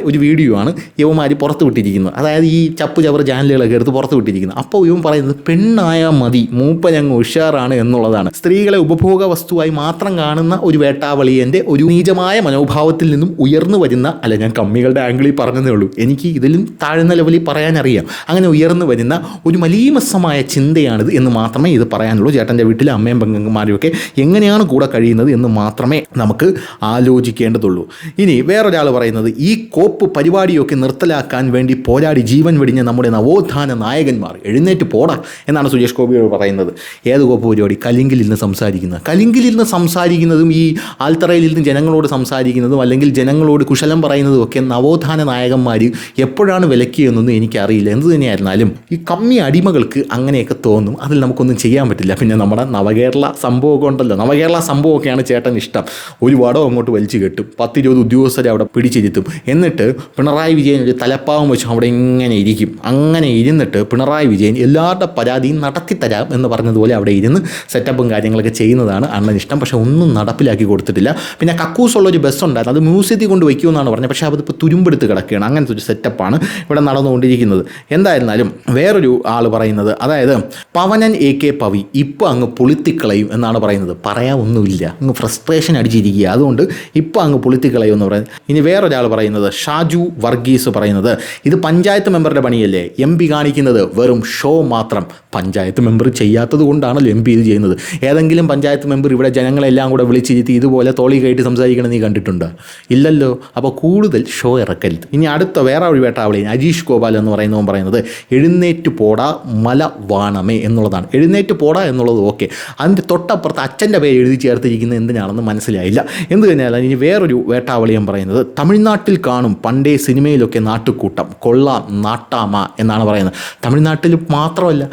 ഒരു വീഡിയോ ആണ് യുവമാർ പുറത്ത് വിട്ടിരിക്കുന്നത്. അതായത് ഈ ചവർ ചാനലുകളൊക്കെ എടുത്ത് പുറത്ത് വിട്ടിരിക്കുന്നത്. അപ്പോൾ ഇവൻ പറയുന്നത് പെണ്ണായാൽ മതി, മൂപ്പരങ്ങ് ഉഷാറാണ് എന്നുള്ളതാണ്. സ്ത്രീകളെ ഉപഭോഗ വസ്തുവായി മാത്രം കാണുന്ന ഒരു വേട്ടാവളിയൻ്റെ ഒരു നീചമായ മനോഭാവത്തിൽ നിന്നും ഉയർന്നു വരുന്ന, അല്ല ഞാൻ കമ്മികളുടെ ആംഗിളിൽ പറഞ്ഞതേ ഉള്ളൂ, എനിക്ക് ഇതിലും താഴ്ന്ന ലെവലിൽ പറയാനറിയാം, അങ്ങനെ ഉയർന്നു വരുന്ന ഒരു മലീമസമായ ചിന്തയാണിത് എന്ന് മാത്രമേ ഇത് പറയാനുള്ളൂ. ചേട്ടൻ്റെ വീട്ടിലെ അമ്മയും പെങ്ങന്മാരും ഒക്കെ എങ്ങനെയാണ് കൂടെ കഴിയുന്നത് എന്ന് മാത്രമേ നമുക്ക് ആലോചിക്കേണ്ടതുള്ളൂ. ഇനി വേറൊരാൾ പറയുന്നത് ഈ കോപ്പ് പരിപാടിയൊക്കെ നിർത്തലാക്കാൻ വേണ്ടി പോരാടി ജീവൻ വെടിഞ്ഞ നമ്മുടെ നവോത്ഥാന നായകന്മാർ എഴുന്നേറ്റ് പോടാ എന്നാണ് സുരേഷ് ഗോപിയോട് പറയുന്നത്. ഏത് കോപ്പ് പരിപാടി? കലിങ്കിൽ ഇരുന്ന് സംസാരിക്കുന്നതും ഈ ആൽത്തറയിൽ നിന്ന് ജനങ്ങളോട് സംസാരിക്കുന്നതും അല്ലെങ്കിൽ ജനങ്ങളോട് കുശലം പറയുന്നതും ഒക്കെ നവോത്ഥാന നായകന്മാർ എപ്പോഴാണ് വിലക്കിയെന്നൊന്നും എനിക്കറിയില്ല. എന്ത് തന്നെയായിരുന്നാലും ഈ കമ്മി അടിമകൾക്ക് അങ്ങനെയൊക്കെ തോന്നും, അതിൽ നമുക്കൊന്നും ചെയ്യാൻ പറ്റില്ല. പിന്നെ നമ്മുടെ നവകേരള സംഭവമൊക്കെ ഉണ്ടല്ലോ, നവകേരള സംഭവമൊക്കെയാണ് ചേട്ടൻ ഇഷ്ടം. ഒരു വടം അങ്ങോട്ട് വലിച്ചു കെട്ടും, 10-20 ഉദ്യോഗസ്ഥരെ അവിടെ പിടിച്ചിരുത്തും, എന്നിട്ട് പിണറായി വിജയൻ ഒരു തലപ്പാവം വെച്ച് അവിടെ ഇങ്ങനെ ഇരിക്കും. അങ്ങനെ ഇരുന്നിട്ട് പിണറായി വിജയൻ എല്ലാവരുടെ പരാതിയും നടത്തിത്തരാം എന്ന് പറഞ്ഞതുപോലെ അവിടെ ഇരുന്ന് സെറ്റപ്പും കാര്യങ്ങളൊക്കെ ചെയ്യുന്നതാണ് അണ്ണൻ ഇഷ്ടം. പക്ഷേ ഒന്നും നടപ്പിലാക്കി കൊടുത്തിട്ടില്ല. പിന്നെ കക്കൂസുള്ളൊരു ബസ്സുണ്ടായിരുന്നു, അത് മ്യൂസിയത്തിൽ കൊണ്ട് വയ്ക്കുമെന്നാണ് പറഞ്ഞത്. പക്ഷേ അതിപ്പോൾ തുരുമ്പെടുത്ത് കിടക്കുകയാണ്. അങ്ങനത്തെ ഒരു സെറ്റപ്പാണ് ഇവിടെ നടന്നുകൊണ്ടിരിക്കുന്നത്. എന്തായിരുന്നാലും വേറൊരു ആൾ പറയുന്നത്, അതായത് പവനൻ AK പവി ഇപ്പോൾ അങ്ങ് പൊളിത്തിക്കളയും എന്നാണ് പറയുന്നത്. പറയാനൊന്നുമില്ല, അങ്ങ് ഫ്രസ്ട്രേഷൻ അടിച്ചിരിക്കുക, അതുകൊണ്ട് ഇപ്പോൾ അങ്ങ് പൊളിത്തിക്കളയും എന്ന് പറയുന്നത്. ഇനി വേറൊരാൾ പറയുന്നത്, ഷാജു വർഗീസ് പറയുന്നത്, ഇത് പഞ്ചായത്ത് മെമ്പറുടെ പണിയല്ലേ, MP കാണിക്കുന്നത് വെറും ഷോ മാത്രം. പഞ്ചായത്ത് മെമ്പർ ചെയ്യാത്തത് കൊണ്ടാണല്ലോ MP ഇത് ചെയ്യുന്നത്. ഏതെങ്കിലും പഞ്ചായത്ത് മെമ്പർ ഇവിടെ ജനങ്ങളെല്ലാം കൂടെ വിളിച്ചിരുത്തി ഇതുപോലെ തോളി കയറ്റി സംസാരിക്കണം നീ കണ്ടിട്ടുണ്ടോ? ഇല്ലല്ലോ. അപ്പോൾ കൂടുതൽ ഷോ ഇറക്കരുത്. ഇനി അടുത്ത വേറെ ഒരു വേട്ടാവളി അജീഷ് ഗോപാൽ എന്ന് പറയുന്നവൻ പറയുന്നത്, എഴുന്നേറ്റ് പോടാ മല വാണമേ എന്നുള്ളതാണ്. എഴുന്നേറ്റ് പോടാ എന്നുള്ളത് ഓക്കെ, അതിൻ്റെ തൊട്ടപ്പുറത്ത് അച്ഛൻ്റെ പേര് എഴുതി ചേർത്തിരിക്കുന്നത് എന്തിനാണെന്ന് മനസ്സിലായില്ല. എന്ത് തന്നെയല്ല. ഇനി വേറൊരു വേട്ടാവളിയം പറയുന്നത്, തമിഴ്നാട്ടിൽ കാണും പണ്ടേ സിനിമയിലൊക്കെ നാട്ടുകൂട്ടം, കൊള്ളാം നാട്ടാമ എന്നാണ് പറയുന്നത്. തമിഴ്നാട്ടിൽ മാത്രമല്ല,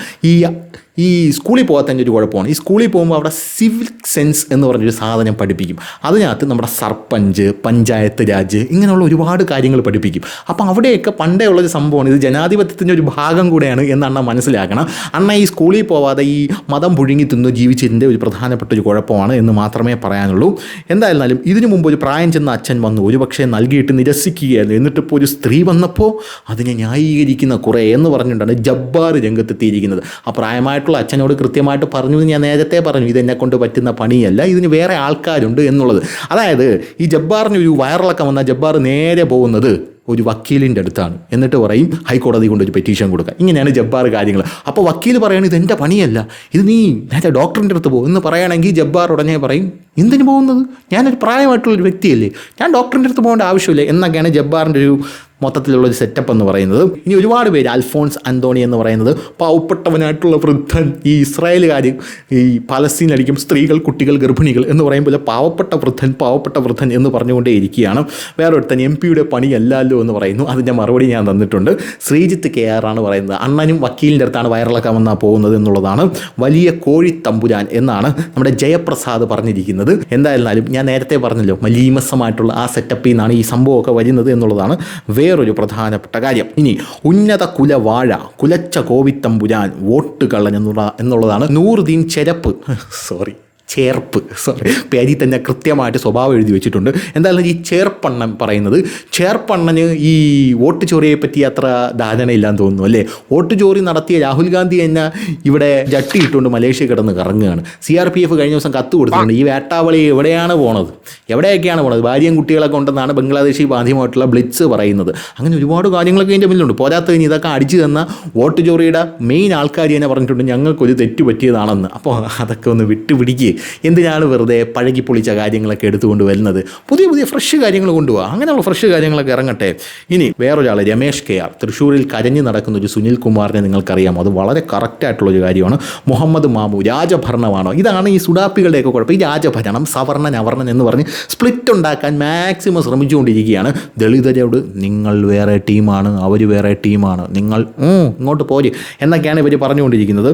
ഈ സ്കൂളിൽ പോകാത്തതിൻ്റെ ഒരു കുഴപ്പമാണ്. ഈ സ്കൂളിൽ പോകുമ്പോൾ അവിടെ സിവിക് സെൻസ് എന്ന് പറഞ്ഞൊരു സാധനം പഠിപ്പിക്കും. അതിനകത്ത് നമ്മുടെ സർപ്പഞ്ച്, പഞ്ചായത്ത് രാജ്, ഇങ്ങനെയുള്ള ഒരുപാട് കാര്യങ്ങൾ പഠിപ്പിക്കും. അപ്പോൾ അവിടെയൊക്കെ പണ്ടേ ഉള്ളൊരു സംഭവമാണ്. ഇത് ജനാധിപത്യത്തിൻ്റെ ഒരു ഭാഗം കൂടെയാണ് എന്ന് അണ്ണ മനസ്സിലാക്കണം. അണ്ണ ഈ സ്കൂളിൽ പോവാതെ ഈ മതം പുഴുങ്ങി തിന്നു ജീവിച്ചതിൻ്റെ ഒരു പ്രധാനപ്പെട്ട ഒരു കുഴപ്പമാണ് എന്ന് മാത്രമേ പറയാനുള്ളൂ. എന്തായിരുന്നാലും ഇതിനു മുമ്പ് ഒരു പ്രായം ചെന്ന അച്ഛൻ വന്നു, ഒരുപക്ഷെ നൽകിയിട്ട് നിരസിക്കുകയായിരുന്നു. എന്നിട്ടിപ്പോൾ ഒരു സ്ത്രീ വന്നപ്പോൾ അതിനെ ന്യായീകരിക്കുന്ന കുറേ എന്ന് പറഞ്ഞിട്ടാണ് ജബ്ബാർ രംഗത്തെത്തിയിരിക്കുന്നത്. ആ പ്രായമായിട്ട് അച്ഛനോട് കൃത്യമായിട്ട് പറഞ്ഞു, ഞാൻ നേരത്തെ പറഞ്ഞു, ഇതെന്നെ കൊണ്ട് പറ്റുന്ന പണിയല്ല, ഇതിന് വേറെ ആൾക്കാരുണ്ട് എന്നുള്ളത്. അതായത് ഈ ജബ്ബാറിന് ഒരു വയറിളക്കം വന്നാൽ ജബ്ബാർ നേരെ പോകുന്നത് ഒരു വക്കീലിൻ്റെ അടുത്താണ്. എന്നിട്ട് പറയും ഹൈക്കോടതി കൊണ്ടൊരു പെറ്റീഷൻ കൊടുക്കുക. ഇങ്ങനെയാണ് ജബ്ബാർ കാര്യങ്ങൾ. അപ്പോൾ വക്കീൽ പറയുന്നത് ഇതെൻ്റെ പണിയല്ല, ഇത് നീ നേരെ ഡോക്ടറിൻ്റെ അടുത്ത് പോകും എന്ന് പറയുകയാണെങ്കിൽ ജബ്ബാർ ഉടനെ പറയും എന്തിനു പോകുന്നത്, ഞാനൊരു പ്രായമായിട്ടുള്ളൊരു വ്യക്തിയല്ലേ, ഞാൻ ഡോക്ടറിൻ്റെ അടുത്ത് പോകേണ്ട ആവശ്യമില്ല എന്നൊക്കെയാണ് ജബ്ബാറിൻ്റെ ഒരു മൊത്തത്തിലുള്ളൊരു സെറ്റപ്പ് എന്ന് പറയുന്നത്. ഇനി ഒരുപാട് പേര്, അൽഫോൺസ് അന്തോണി എന്ന് പറയുന്നത് പാവപ്പെട്ടവനായിട്ടുള്ള വൃദ്ധൻ, ഈ ഇസ്രായേലുകാർ ഈ പലസ്തീനടിക്കും സ്ത്രീകൾ, കുട്ടികൾ, ഗർഭിണികൾ എന്ന് പറയുമ്പോൾ പാവപ്പെട്ട വൃദ്ധൻ എന്ന് പറഞ്ഞുകൊണ്ടേ ഇരിക്കുകയാണ്. വേറൊരുത്തൻ MP-യുടെ പണിയല്ലല്ലോ എന്ന് പറയുന്നു. അതിൻ്റെ മറുപടി ഞാൻ തന്നിട്ടുണ്ട്. ശ്രീജിത്ത് KR ആണ് പറയുന്നത്, അണ്ണനും വക്കീലിൻ്റെ അടുത്താണ് വയറിളക്കാമെന്നാണ് പോകുന്നത് എന്നുള്ളതാണ്. വലിയ കോഴിത്തമ്പുരാൻ എന്നാണ് നമ്മുടെ ജയപ്രസാദ് പറഞ്ഞിരിക്കുന്നത്. എന്തായിരുന്നാലും ഞാൻ നേരത്തെ പറഞ്ഞല്ലോ, മലീമസമായിട്ടുള്ള ആ സെറ്റപ്പിൽ നിന്നാണ് ഈ സംഭവമൊക്കെ വരുന്നത് എന്നുള്ളതാണ് വേറൊരു പ്രധാനപ്പെട്ട കാര്യം. ഇനി ഉന്നത കുലവാഴ കുലച്ച കോവിത്തമ്പുരാൻ വോട്ട് കള്ളൻ എന്നുള്ളതാണ് നൂറുദ്ദീൻ പേരിൽ തന്നെ കൃത്യമായിട്ട് സ്വഭാവം എഴുതി വെച്ചിട്ടുണ്ട്. എന്തായാലും ഈ ചേർപ്പണ്ണൻ പറയുന്നത്, ചേർപ്പണ്ണന് ഈ വോട്ട് ചോറിയെ പറ്റി അത്ര ധാരണയില്ലാന്ന് തോന്നുന്നു അല്ലേ. വോട്ട് ചോറി നടത്തിയ രാഹുൽ ഗാന്ധി തന്നെ ഇവിടെ ജട്ടി ഇട്ടുകൊണ്ട് മലേഷ്യ കിടന്ന് കറങ്ങുകയാണ്. CRPF കഴിഞ്ഞ ദിവസം കത്ത് കൊടുത്തിട്ടുണ്ട്, ഈ വേട്ടാവളി എവിടെയൊക്കെയാണ് പോണത്, ഭാര്യയും കുട്ടികളൊക്കെ ഉണ്ടെന്നാണ് ബംഗ്ലാദേശി മാധ്യമമായിട്ടുള്ള ബ്ലിറ്റ്സ് പറയുന്നത്. അങ്ങനെ ഒരുപാട് കാര്യങ്ങളൊക്കെ ഇതിൻ്റെ മുന്നിലുണ്ട്. പോരാത്തതിന് ഇതൊക്കെ അടിച്ചു തന്ന വോട്ട് ചോറിയുടെ മെയിൻ ആൾക്കാർ തന്നെ പറഞ്ഞിട്ടുണ്ട് ഞങ്ങൾക്കൊരു തെറ്റ് പറ്റിയതാണെന്ന്. അപ്പോൾ അതൊക്കെ ഒന്ന് വിട്ടുപിടിക്കുക. എന്തിനാണ് വെറുതെ പഴകി പൊളിച്ച കാര്യങ്ങളൊക്കെ എടുത്തുകൊണ്ട് വരുന്നത്? പുതിയ ഫ്രഷ് കാര്യങ്ങൾ കൊണ്ടുപോകുക. അങ്ങനെയുള്ള ഫ്രഷ് കാര്യങ്ങളൊക്കെ ഇറങ്ങട്ടെ. ഇനി വേറൊരാൾ രമേഷ് KR, തൃശ്ശൂരിൽ കരഞ്ഞു നടക്കുന്ന ഒരു സുനിൽ കുമാറിനെ നിങ്ങൾക്കറിയാമോ? അത് വളരെ കറക്റ്റായിട്ടുള്ളൊരു കാര്യമാണ്. മുഹമ്മദ് മാമു, രാജഭരണമാണോ? ഇതാണ് ഈ സുഡാപ്പികളുടെയൊക്കെ കുഴപ്പം. ഈ രാജഭരണം, സവർണൻ, അവർണൻ എന്ന് പറഞ്ഞ് സ്പ്ലിറ്റ് ഉണ്ടാക്കാൻ മാക്സിമം ശ്രമിച്ചുകൊണ്ടിരിക്കുകയാണ്. ദളിതരോട് നിങ്ങൾ വേറെ ടീമാണ്, അവർ വേറെ ടീമാണ്, നിങ്ങൾ ഇങ്ങോട്ട് പോര് എന്നൊക്കെയാണ് ഇവർ പറഞ്ഞുകൊണ്ടിരിക്കുന്നത്.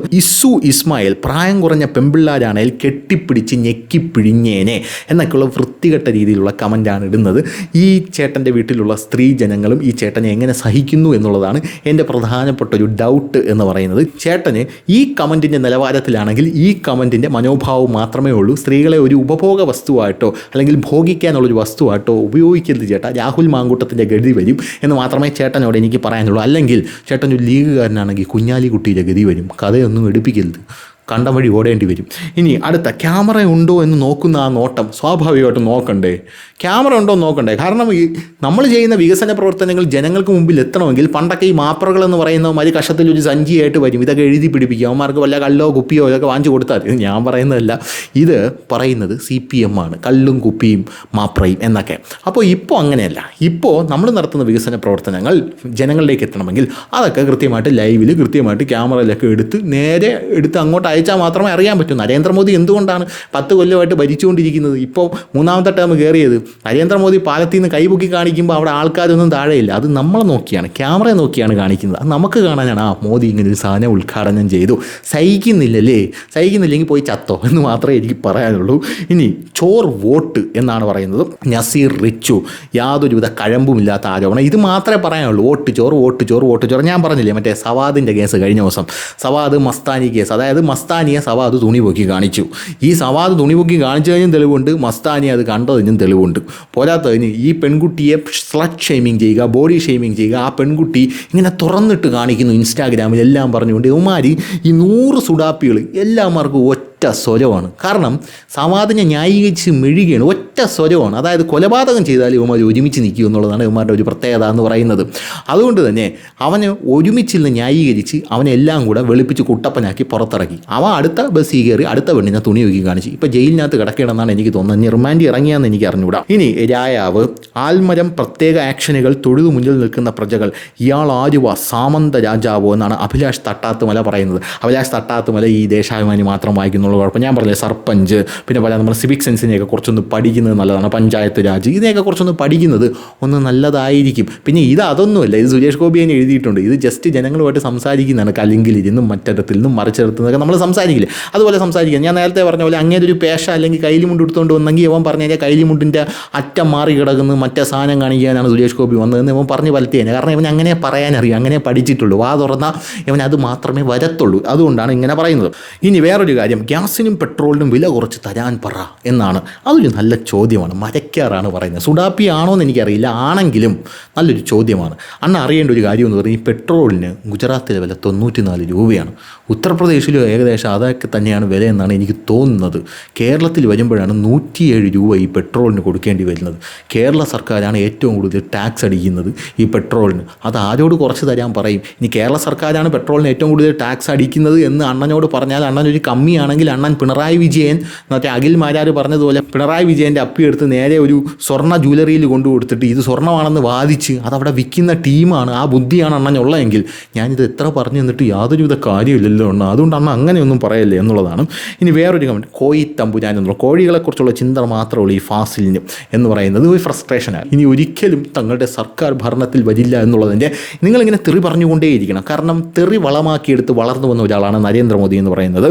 ഇസ്മായിൽ, പ്രായം കുറഞ്ഞ പെമ്പിള്ളാരാണെങ്കിൽ കെട്ടിപ്പിടിച്ച് ഞെക്കിപ്പിഴിഞ്ഞേനെ എന്നൊക്കെയുള്ള വൃത്തികെട്ട രീതിയിലുള്ള കമൻ്റാണ് ഇടുന്നത്. ഈ ചേട്ടൻ്റെ വീട്ടിലുള്ള സ്ത്രീ ജനങ്ങളും ഈ ചേട്ടനെ എങ്ങനെ സഹിക്കുന്നു എന്നുള്ളതാണ് എൻ്റെ പ്രധാനപ്പെട്ട ഒരു ഡൗട്ട് എന്ന് പറയുന്നത്. ചേട്ടന് ഈ കമൻറ്റിൻ്റെ നിലവാരത്തിലാണെങ്കിൽ ഈ കമൻറ്റിൻ്റെ മനോഭാവം മാത്രമേ ഉള്ളൂ. സ്ത്രീകളെ ഒരു ഉപഭോഗ വസ്തുവായിട്ടോ അല്ലെങ്കിൽ ഭോഗിക്കാനുള്ളൊരു വസ്തുവായിട്ടോ ഉപയോഗിക്കരുത് ചേട്ടാ, രാഹുൽ മാങ്കൂട്ടത്തിൻ്റെ ഗതി വരും എന്ന് മാത്രമേ ചേട്ടനോട് എനിക്ക് പറയാനുള്ളൂ. അല്ലെങ്കിൽ ചേട്ടൻ ഒരു ലീഗുകാരനാണെങ്കിൽ കുഞ്ഞാലിക്കുട്ടിയുടെ ഗതി വരും. കഥയൊന്നും എടുപ്പിക്കരുത്, കണ്ട വഴി ഓടേണ്ടി വരും. ഇനി അടുത്ത, ക്യാമറ ഉണ്ടോ എന്ന് നോക്കുന്ന ആ നോട്ടം സ്വാഭാവികമായിട്ടും നോക്കണ്ടേ? ക്യാമറ ഉണ്ടോ എന്ന് നോക്കണ്ടേ? കാരണം ഈ നമ്മൾ ചെയ്യുന്ന വികസന പ്രവർത്തനങ്ങൾ ജനങ്ങൾക്ക് മുമ്പിൽ എത്തണമെങ്കിൽ പണ്ടൊക്കെ ഈ മാപ്രകളെന്ന് പറയുന്നവന്മാർ കഷത്തിൽ ഒരു സഞ്ചിയായിട്ട് വരും, ഇതൊക്കെ എഴുതി പിടിപ്പിക്കും. അവന്മാർക്ക് വല്ല കല്ലോ കുപ്പിയോ ഇതൊക്കെ വാങ്ങിച്ചു കൊടുത്താൽ. ഇത് ഞാൻ പറയുന്നതല്ല, ഇത് പറയുന്നത് CPM ആണ്, കള്ളും കുപ്പിയും മാപ്രയും എന്നൊക്കെ. അപ്പോൾ ഇപ്പോൾ അങ്ങനെയല്ല. ഇപ്പോൾ നമ്മൾ നടത്തുന്ന വികസന പ്രവർത്തനങ്ങൾ ജനങ്ങളിലേക്ക് എത്തണമെങ്കിൽ അതൊക്കെ കൃത്യമായിട്ട് ലൈവിൽ കൃത്യമായിട്ട് ക്യാമറയിലൊക്കെ എടുത്ത് നേരെ എടുത്ത് അങ്ങോട്ട് അയച്ചാൽ മാത്രമേ അറിയാൻ പറ്റൂ. നരേന്ദ്രമോദി എന്തുകൊണ്ടാണ് 10 കൊല്ലമായിട്ട് ഭരിച്ചുകൊണ്ടിരിക്കുന്നത്? ഇപ്പോൾ 3ാമത്തെ ടേം കയറിയത് നരേന്ദ്രമോദി പാലത്തിൽ നിന്ന് കൈപൊക്കി കാണിക്കുമ്പോൾ അവിടെ ആൾക്കാരൊന്നും താഴെയില്ല. അത് നമ്മളെ നോക്കിയാണ്, ക്യാമറയെ നോക്കിയാണ് കാണിക്കുന്നത്. അത് നമുക്ക് കാണാനാണ് മോദി ഇങ്ങനെ ഒരു സാധനം ഉദ്ഘാടനം ചെയ്തു. സഹിക്കുന്നില്ലെങ്കിൽ പോയി ചത്തോ എന്ന് മാത്രമേ എനിക്ക് പറയാനുള്ളൂ. ഇനി ചോർ വോട്ട് എന്നാണ് പറയുന്നത്. നസീർ റിച്ചു യാതൊരുവിധ കഴമ്പുമില്ലാത്ത ആരോപണം. ഇത് മാത്രമേ പറയാനുള്ളൂ. വോട്ട് ചോർ. ഞാൻ പറഞ്ഞില്ലേ മറ്റേ സവാദിൻ്റെ കേസ് കഴിഞ്ഞ ദിവസം, സവാദ് മസ്താനി കേസ്. അതായത് മസ്താനിയെ സവാദ് തുണി പൊക്കി കാണിച്ചു. ഈ സവാദ് തുണി പൊക്കി കാണിച്ചതിനും തെളിവുണ്ട്, മസ്താനി അത് കണ്ടതിനും തെളിവുണ്ട്. പോരാത്തതിന് ഈ പെൺകുട്ടിയെ സ്ലട്ട് ഷെയ്മിങ് ചെയ്യുക, ബോഡി ഷെയ്മിങ് ചെയ്യുക. ആ പെൺകുട്ടി ഇങ്ങനെ തുറന്നിട്ട് കാണിക്കുന്നു ഇൻസ്റ്റാഗ്രാമിൽ എല്ലാം പറഞ്ഞുകൊണ്ട്. ഇവന്മാർ ഈ 100 സുഡാപ്പികൾ എല്ലാവർക്കും ഒറ്റ സ്വരമാണ്. കാരണം സവാദിനെ ന്യായീകരിച്ച് മെഴുകുകയാണ്. ഒറ്റ സ്വരമാണ്. അതായത് കൊലപാതകം ചെയ്താൽ ഇവന്മാർ ഒരുമിച്ച് നിൽക്കും എന്നുള്ളതാണ് ഇവന്മാരുടെ ഒരു പ്രത്യേകത എന്ന് പറയുന്നത്. അതുകൊണ്ട് തന്നെ അവനെ ഒരുമിച്ചിൽ ന്യായീകരിച്ച് അവനെല്ലാം കൂടെ വെളുപ്പിച്ച് കുട്ടപ്പനാക്കി പുറത്തിറക്കി. അവൻ അടുത്ത ബസ്സിൽ കയറി അടുത്ത പെണ്ണിനെ തുണി വെക്കി കാണിച്ചു. ഇപ്പോൾ ജയിലിനകത്ത് കിടക്കണമെന്നാണ് എനിക്ക് തോന്നുന്നത്. റിമാൻഡ് ഇറങ്ങിയാന്ന് എനിക്ക് അറിഞ്ഞുകൂടാ. ഇനി രായാവ് ആൽമരം പ്രത്യേക ആക്ഷനുകൾ തൊഴുതു മുന്നിൽ നിൽക്കുന്ന പ്രജകൾ, ഇയാൾ ആരുവ സാമന്ത രാജാവോ എന്നാണ് അഭിലാഷ് തട്ടാത്തുമല പറയുന്നത്. അഭിലാഷ് തട്ടാത്തുമല ഈ ദേശാഭിമാനി മാത്രം വായിക്കുന്നു കുഴപ്പം. ഞാൻ പറഞ്ഞില്ലേ സർപ്പഞ്ച്, പിന്നെ പല നമ്മൾ സിവിക് സെൻസിനെയൊക്കെ കുറച്ചൊന്ന് പഠിക്കുന്നത് നല്ലതാണ്. പഞ്ചായത്ത് രാജ് ഇതിനെയൊക്കെ കുറച്ചൊന്ന് പഠിക്കുന്നത് ഒന്ന് നല്ലതായിരിക്കും. പിന്നെ അതൊന്നുമല്ല, ഇത് സുരേഷ് ഗോപി തന്നെ എഴുതിയിട്ടുണ്ട്. ഇത് ജസ്റ്റ് ജനങ്ങളുമായിട്ട് സംസാരിക്കുന്നതാണ്. കലിങ്കിലിരുന്നും മറ്റിടത്തിൽ നിന്നും മറിച്ചിടത്തുനിന്നൊക്കെ നമ്മൾ സംസാരിക്കില്ലേ, അതുപോലെ സംസാരിക്കുക. ഞാൻ നേരത്തെ പറഞ്ഞ പോലെ അങ്ങനെ ഒരു പേശ അല്ലെങ്കിൽ കൈലിമുണ്ട് എടുത്തുകൊണ്ട് വന്നെങ്കിൽ ഇവൻ പറഞ്ഞു കഴിഞ്ഞാൽ കൈലിമുണ്ടിൻ്റെ അറ്റം മാറി കിടക്കുന്നു മറ്റേ സാധനം കാണിക്കാനാണ് സുരേഷ് ഗോപി വന്നതെന്ന് ഇവൻ പറഞ്ഞ് പലത്തിയാണ്. കാരണം ഇവൻ അങ്ങനെ പറയാനറിയാം, അങ്ങനെ പഠിച്ചിട്ടുള്ളൂ. വാ തുറന്നാൽ ഇവൻ അത് മാത്രമേ വരത്തുള്ളൂ. അതുകൊണ്ടാണ് ഇങ്ങനെ പറയുന്നത്. ഇനി വേറൊരു കാര്യം, ഗ്യാസിനും പെട്രോളിനും വില കുറച്ച് തരാൻ പറ എന്നാണ്. അതൊരു നല്ല ചോദ്യമാണ്. മരക്കാറാണ് പറയുന്നത്. സുഡാപ്പി ആണോ എന്ന് എനിക്കറിയില്ല, ആണെങ്കിലും നല്ലൊരു ചോദ്യമാണ്. അന്ന് അറിയേണ്ട ഒരു കാര്യം എന്ന് പറഞ്ഞാൽ ഈ പെട്രോളിന് ഗുജറാത്തിലെ വില 94 രൂപയാണ്. ഉത്തർപ്രദേശിലും ഏകദേശം അതൊക്കെ തന്നെയാണ് വില എന്നാണ് എനിക്ക് തോന്നുന്നത്. കേരളത്തിൽ വരുമ്പോഴാണ് 107 രൂപ ഈ പെട്രോളിന് കൊടുക്കേണ്ടി വരുന്നത്. കേരള സർക്കാരാണ് ഏറ്റവും കൂടുതൽ ടാക്സ് അടിക്കുന്നത് ഈ പെട്രോളിന്. അത് ആരോട് കുറച്ച് തരാൻ പറയും? ഇനി കേരള സർക്കാരാണ് പെട്രോളിന് ഏറ്റവും കൂടുതൽ ടാക്സ് അടിക്കുന്നത് എന്ന് അണ്ണനോട് പറഞ്ഞാൽ അണ്ണനൊരു കമ്മിയാണെങ്കിൽ അണ്ണൻ പിണറായി വിജയൻ മറ്റേ അഖിൽ മാരാർ പറഞ്ഞതുപോലെ പിണറായി വിജയൻ്റെ അപ്പിയെടുത്ത് നേരെ ഒരു സ്വർണ്ണ ജ്വല്ലറിയിൽ കൊണ്ടു കൊടുത്തിട്ട് ഇത് സ്വർണ്ണമാണെന്ന് വാദിച്ച് അതവിടെ വിൽക്കുന്ന ടീമാണ്. ആ ബുദ്ധിയാണ് അണ്ണനുള്ളതെങ്കിൽ ഞാനിത് എത്ര പറഞ്ഞു തന്നിട്ട് യാതൊരുവിധ കാര്യമില്ലല്ലോ അണ്ണ. അതുകൊണ്ട് അണ്ണ അങ്ങനെയൊന്നും പറയല്ലേ എന്നുള്ളതാണ്. ഇനി വേറൊരു കമൻറ്റ്, കോയി തമ്പുരാൻ എന്നുള്ള കോഴികളെക്കുറിച്ചുള്ള ചിന്ത മാത്രമേ ഉള്ളൂ ഈ ഫാസിലിന് എന്ന് പറയുന്നത് ഒരു ഫ്രസ്ട്രേഷനാണ്. ഇനി ഒരിക്കലും തങ്ങളുടെ സർക്കാർ ഭരണത്തിൽ വരില്ല എന്നുള്ളതിൻ്റെ നിങ്ങളിങ്ങനെ തെറി പറഞ്ഞുകൊണ്ടേയിരിക്കണം. കാരണം തെറി വളമാക്കിയെടുത്ത് വളർന്നു വന്ന ഒരാളാണ് നരേന്ദ്രമോദി എന്ന് പറയുന്നത്.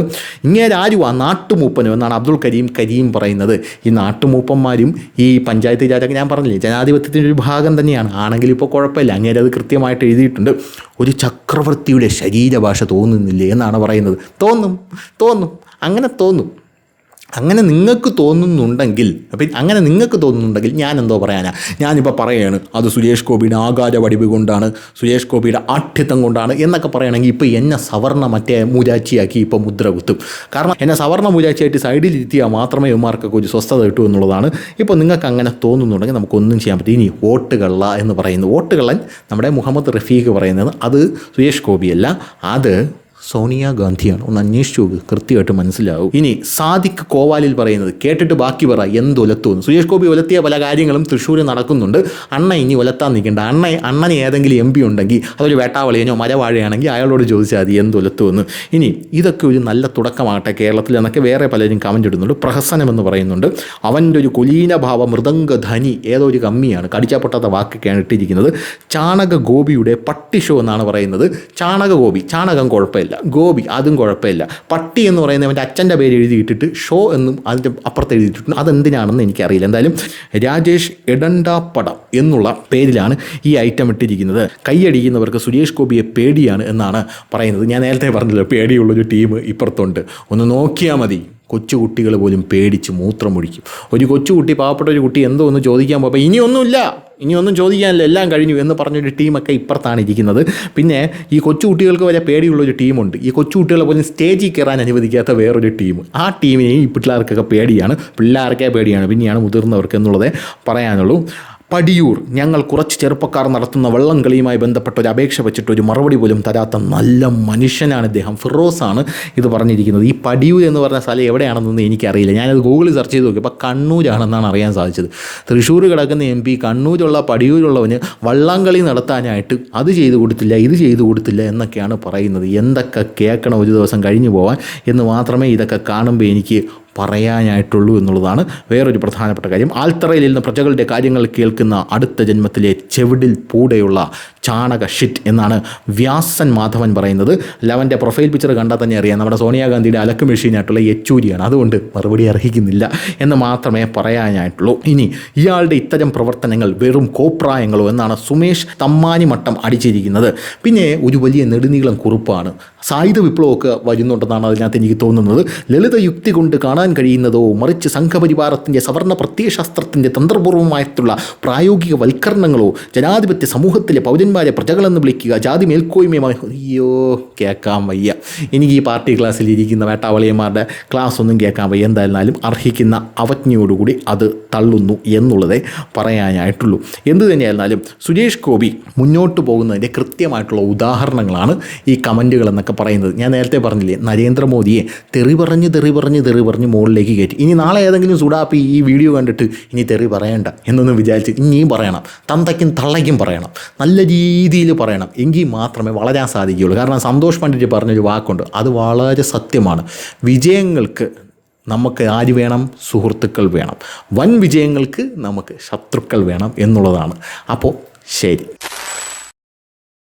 ഇങ്ങനെ ആരും ആ നാട്ടുമൂപ്പനും എന്നാണ് അബ്ദുൾ കരീം പറയുന്നത്. ഈ നാട്ടുമൂപ്പന്മാരും ഈ പഞ്ചായത്ത് രാജൊക്കെ ഞാൻ പറഞ്ഞില്ലേ ജനാധിപത്യത്തിൻ്റെ ഒരു ഭാഗം തന്നെയാണ്. ആണെങ്കിലും ഇപ്പോൾ കുഴപ്പമില്ല, അങ്ങനെ അത് കൃത്യമായിട്ട് എഴുതിയിട്ടുണ്ട്. ഒരു ചക്രവർത്തിയുടെ ശരീരഭാഷ തോന്നുന്നില്ലേ എന്നാണ് പറയുന്നത്. തോന്നും അങ്ങനെ തോന്നും. അങ്ങനെ നിങ്ങൾക്ക് തോന്നുന്നുണ്ടെങ്കിൽ ഞാൻ എന്തോ പറയാനാ. ഞാനിപ്പോൾ പറയുകയാണ് അത് സുരേഷ് ഗോപിയുടെ ആകാര വടിവ് കൊണ്ടാണ്, സുരേഷ് ഗോപിയുടെ ആഠ്യത്വം കൊണ്ടാണ് എന്നൊക്കെ പറയുകയാണെങ്കിൽ ഇപ്പോൾ എന്നെ സവർണ്ണ മറ്റേ മൂരാച്ചിയാക്കി ഇപ്പോൾ മുദ്ര കുത്തും. കാരണം എന്നെ സവർണ്ണ മൂരാച്ചിയായിട്ട് സൈഡിലിരുത്തിയാൽ മാത്രമേ ഇവന്മാർക്കൊക്കെ ഒരു സ്വസ്ഥത കിട്ടൂ എന്നുള്ളതാണ്. ഇപ്പോൾ നിങ്ങൾക്ക് അങ്ങനെ തോന്നുന്നുണ്ടെങ്കിൽ നമുക്കൊന്നും ചെയ്യാൻ പറ്റും. ഇനി വോട്ടുകള്ള എന്ന് പറയുന്നത്, വോട്ടുകള്ളൻ നമ്മുടെ മുഹമ്മദ് റഫീഖ് പറയുന്നത് അത് സുരേഷ് ഗോപിയല്ല, അത് സോണിയാഗാന്ധിയാണ്. ഒന്ന് അന്വേഷിച്ചു നോക്ക്, കൃത്യമായിട്ട് മനസ്സിലാവും. ഇനി സാദിഖ് കോവാലിൽ പറയുന്നത് കേട്ടിട്ട് ബാക്കി പറ എന്തൊലത്തുമെന്ന്. സുരേഷ് ഗോപി ഒലത്തിയ പല കാര്യങ്ങളും തൃശ്ശൂർ നടക്കുന്നുണ്ട്. അണ്ണ ഇനി ഒലത്താൻ നിൽക്കേണ്ട. അണ്ണന് ഏതെങ്കിലും MP ഉണ്ടെങ്കിൽ അതൊരു വേട്ടാവളിയനോ മരവാഴയാണെങ്കിൽ അയാളോട് ചോദിച്ചാൽ മതി എന്തൊലത്തുമെന്ന്. ഇനി ഇതൊക്കെ ഒരു നല്ല തുടക്കമാകട്ടെ കേരളത്തിൽ എന്നൊക്കെ വേറെ പലരും കമൻ്റ് ഇടുന്നുണ്ട്. പ്രഹസനമെന്ന് പറയുന്നുണ്ട്. അവൻ്റെ ഒരു കുലീനഭാവ മൃദംഗധനി ഏതോ ഒരു കമ്മിയാണ്, കടിച്ചാപ്പൊട്ടാത്ത വാക്കൊക്കെയാണ് ഇട്ടിരിക്കുന്നത്. ചാണക ഗോപിയുടെ പട്ടി ഷോ എന്നാണ് പറയുന്നത്. ചാണകം കുഴപ്പമില്ല, ഗോപി അതും കുഴപ്പമില്ല. പട്ടി എന്ന് പറയുന്നത് അവൻ്റെ അച്ഛൻ്റെ പേര് എഴുതിയിട്ടിട്ട് ഷോ എന്നും അതിൻ്റെ അപ്പുറത്ത് എഴുതിയിട്ടുണ്ട്. അതെന്തിനാണെന്ന് എനിക്കറിയില്ല. എന്തായാലും രാജേഷ് എടണ്ടാപ്പടം എന്നുള്ള പേരിലാണ് ഈ ഐറ്റം ഇട്ടിരിക്കുന്നത്. കൈയടിക്കുന്നവർക്ക് സുരേഷ് ഗോപിയെ പേടിയാണ് എന്നാണ് പറയുന്നത്. ഞാൻ നേരത്തെ പറഞ്ഞല്ലോ പേടിയുള്ളൊരു ടീം ഇപ്പുറത്തുണ്ട്. ഒന്ന് നോക്കിയാൽ മതി. കൊച്ചുകുട്ടികൾ പോലും പേടിച്ച് മൂത്രമൊഴിക്കും. ഒരു കൊച്ചുകുട്ടി, പാവപ്പെട്ട ഒരു കുട്ടി എന്തോ ഒന്ന് ചോദിക്കാൻ പോയപ്പോൾ ഇനിയൊന്നും ചോദിക്കാനില്ല, എല്ലാം കഴിഞ്ഞു എന്ന് പറഞ്ഞൊരു ടീമൊക്കെ ഇപ്പുറത്താണ് ഇരിക്കുന്നത്. പിന്നെ ഈ കൊച്ചുകുട്ടികൾക്ക് വരെ പേടിയുള്ളൊരു ടീമുണ്ട്. ഈ കൊച്ചുകുട്ടികളെ പോലും സ്റ്റേജിൽ കയറാൻ അനുവദിക്കാത്ത വേറൊരു ടീം. ആ ടീമിനെ ഈ പിള്ളേർക്കൊക്കെ പേടിയാണ്. പിന്നെയാണ് മുതിർന്നവർക്ക് എന്നുള്ളതേ പറയാനുള്ളൂ. പടിയൂർ ഞങ്ങൾ കുറച്ച് ചെറുപ്പക്കാർ നടത്തുന്ന വള്ളംകളിയുമായി ബന്ധപ്പെട്ട ഒരു അപേക്ഷ വെച്ചിട്ട് ഒരു മറുപടി പോലും തരാത്ത നല്ല മനുഷ്യനാണ് ഇദ്ദേഹം. ഫിറോസാണ് ഇത് പറഞ്ഞിരിക്കുന്നത്. ഈ പടിയൂർ എന്ന് പറഞ്ഞ സ്ഥലം എവിടെയാണെന്നൊന്നും എനിക്കറിയില്ല. ഞാനത് ഗൂഗിളിൽ സെർച്ച് ചെയ്ത് നോക്കിയപ്പോൾ കണ്ണൂരാണെന്നാണ് അറിയാൻ സാധിച്ചത്. തൃശ്ശൂർ കിടക്കുന്ന MP കണ്ണൂരുള്ള പടിയൂരുള്ളവന് വള്ളംകളി നടത്താനായിട്ട് അത് ചെയ്തു കൊടുത്തില്ല, ഇത് ചെയ്തു കൊടുത്തില്ല എന്നൊക്കെയാണ് പറയുന്നത്. എന്തൊക്കെ കേൾക്കണം ഒരു ദിവസം കഴിഞ്ഞു പോകാൻ എന്ന് മാത്രമേ ഇതൊക്കെ കാണുമ്പോൾ എനിക്ക് പറയാനായിട്ടുള്ളൂ എന്നുള്ളതാണ് വേറൊരു പ്രധാനപ്പെട്ട കാര്യം. ആൽത്തറയിൽ നിന്ന് പ്രജകളുടെ കാര്യങ്ങൾ കേൾക്കുന്ന അടുത്ത ജന്മത്തിലെ ചെവിടിൽ പൂടെയുള്ള ചാണക ഷിറ്റ് എന്നാണ് വ്യാസൻ മാധവൻ പറയുന്നത്. ലവൻ്റെ പ്രൊഫൈൽ പിക്ചർ കണ്ടാൽ തന്നെ അറിയാം നമ്മുടെ സോണിയാഗാന്ധിയുടെ അലക്ക് മെഷീനായിട്ടുള്ള യെച്ചൂരിയാണ്. അതുകൊണ്ട് മറുപടി അർഹിക്കുന്നില്ല എന്ന് മാത്രമേ പറയാനായിട്ടുള്ളൂ. ഇനി ഇയാളുടെ ഇത്തരം പ്രവർത്തനങ്ങൾ വെറും കോപ്രായങ്ങളോ എന്നാണ് സുമേഷ് തമ്മാനി മട്ടം അടിച്ചിരിക്കുന്നത്. പിന്നെ ഒരു വലിയ നെടുനീളം കുറിപ്പാണ്. സായുധ വിപ്ലവമൊക്കെ വരുന്നുണ്ടെന്നാണ് അതിനകത്ത് എനിക്ക് തോന്നുന്നത്. ലളിത യുക്തി കൊണ്ട് കാണാൻ കഴിയുന്നതോ മറിച്ച് സംഘപരിവാരത്തിൻ്റെ സവർണ പ്രത്യയശാസ്ത്രത്തിൻ്റെ തന്ത്രപൂർവമായിട്ടുള്ള പ്രായോഗിക വൽക്കരണങ്ങളോ ജനാധിപത്യ സമൂഹത്തിലെ പൗരന്മാരെ പ്രജകളെന്ന് വിളിക്കുക, ജാതി മേൽക്കോയ്മയുമായി അയ്യോ കേൾക്കാൻ വയ്യ. എനിക്ക് ഈ പാർട്ടി ക്ലാസ്സിൽ ഇരിക്കുന്ന വേട്ടാവളിയന്മാരുടെ ക്ലാസ് ഒന്നും കേൾക്കാൻ വയ്യ. എന്തായിരുന്നാലും അർഹിക്കുന്ന അവജ്ഞയോടുകൂടി അത് തള്ളുന്നു എന്നുള്ളതേ പറയാനായിട്ടുള്ളൂ. എന്തു തന്നെയായിരുന്നാലും സുരേഷ് ഗോപി മുന്നോട്ട് പോകുന്നതിൻ്റെ കൃത്യമായിട്ടുള്ള ഉദാഹരണങ്ങളാണ് ഈ കമൻറ്റുകൾ എന്നൊക്കെ പറയുന്നത്. ഞാൻ നേരത്തെ പറഞ്ഞില്ലേ, നരേന്ദ്രമോദിയെ തെറി പറഞ്ഞ് മുകളിലേക്ക് കയറ്റി. ഇനി നാളെ ഏതെങ്കിലും സുഡാപ്പി ഈ വീഡിയോ കണ്ടിട്ട് ഇനി തെറി പറയണ്ട എന്നൊന്നും വിചാരിച്ച് ഇനിയും പറയണം, തന്തയ്ക്കും തള്ളയ്ക്കും പറയണം, നല്ല രീതിയിൽ പറയണം. എങ്കിൽ മാത്രമേ വളരാൻ സാധിക്കുകയുള്ളൂ. കാരണം സന്തോഷ് പണ്ഡിറ്റ് പറഞ്ഞൊരു വാക്കുണ്ട്, അത് വളരെ സത്യമാണ്. വിജയങ്ങൾക്ക് നമുക്ക് ആര് വേണം? സുഹൃത്തുക്കൾ വേണം. വൻ വിജയങ്ങൾക്ക് നമുക്ക് ശത്രുക്കൾ വേണം എന്നുള്ളതാണ്. അപ്പോൾ ശരി.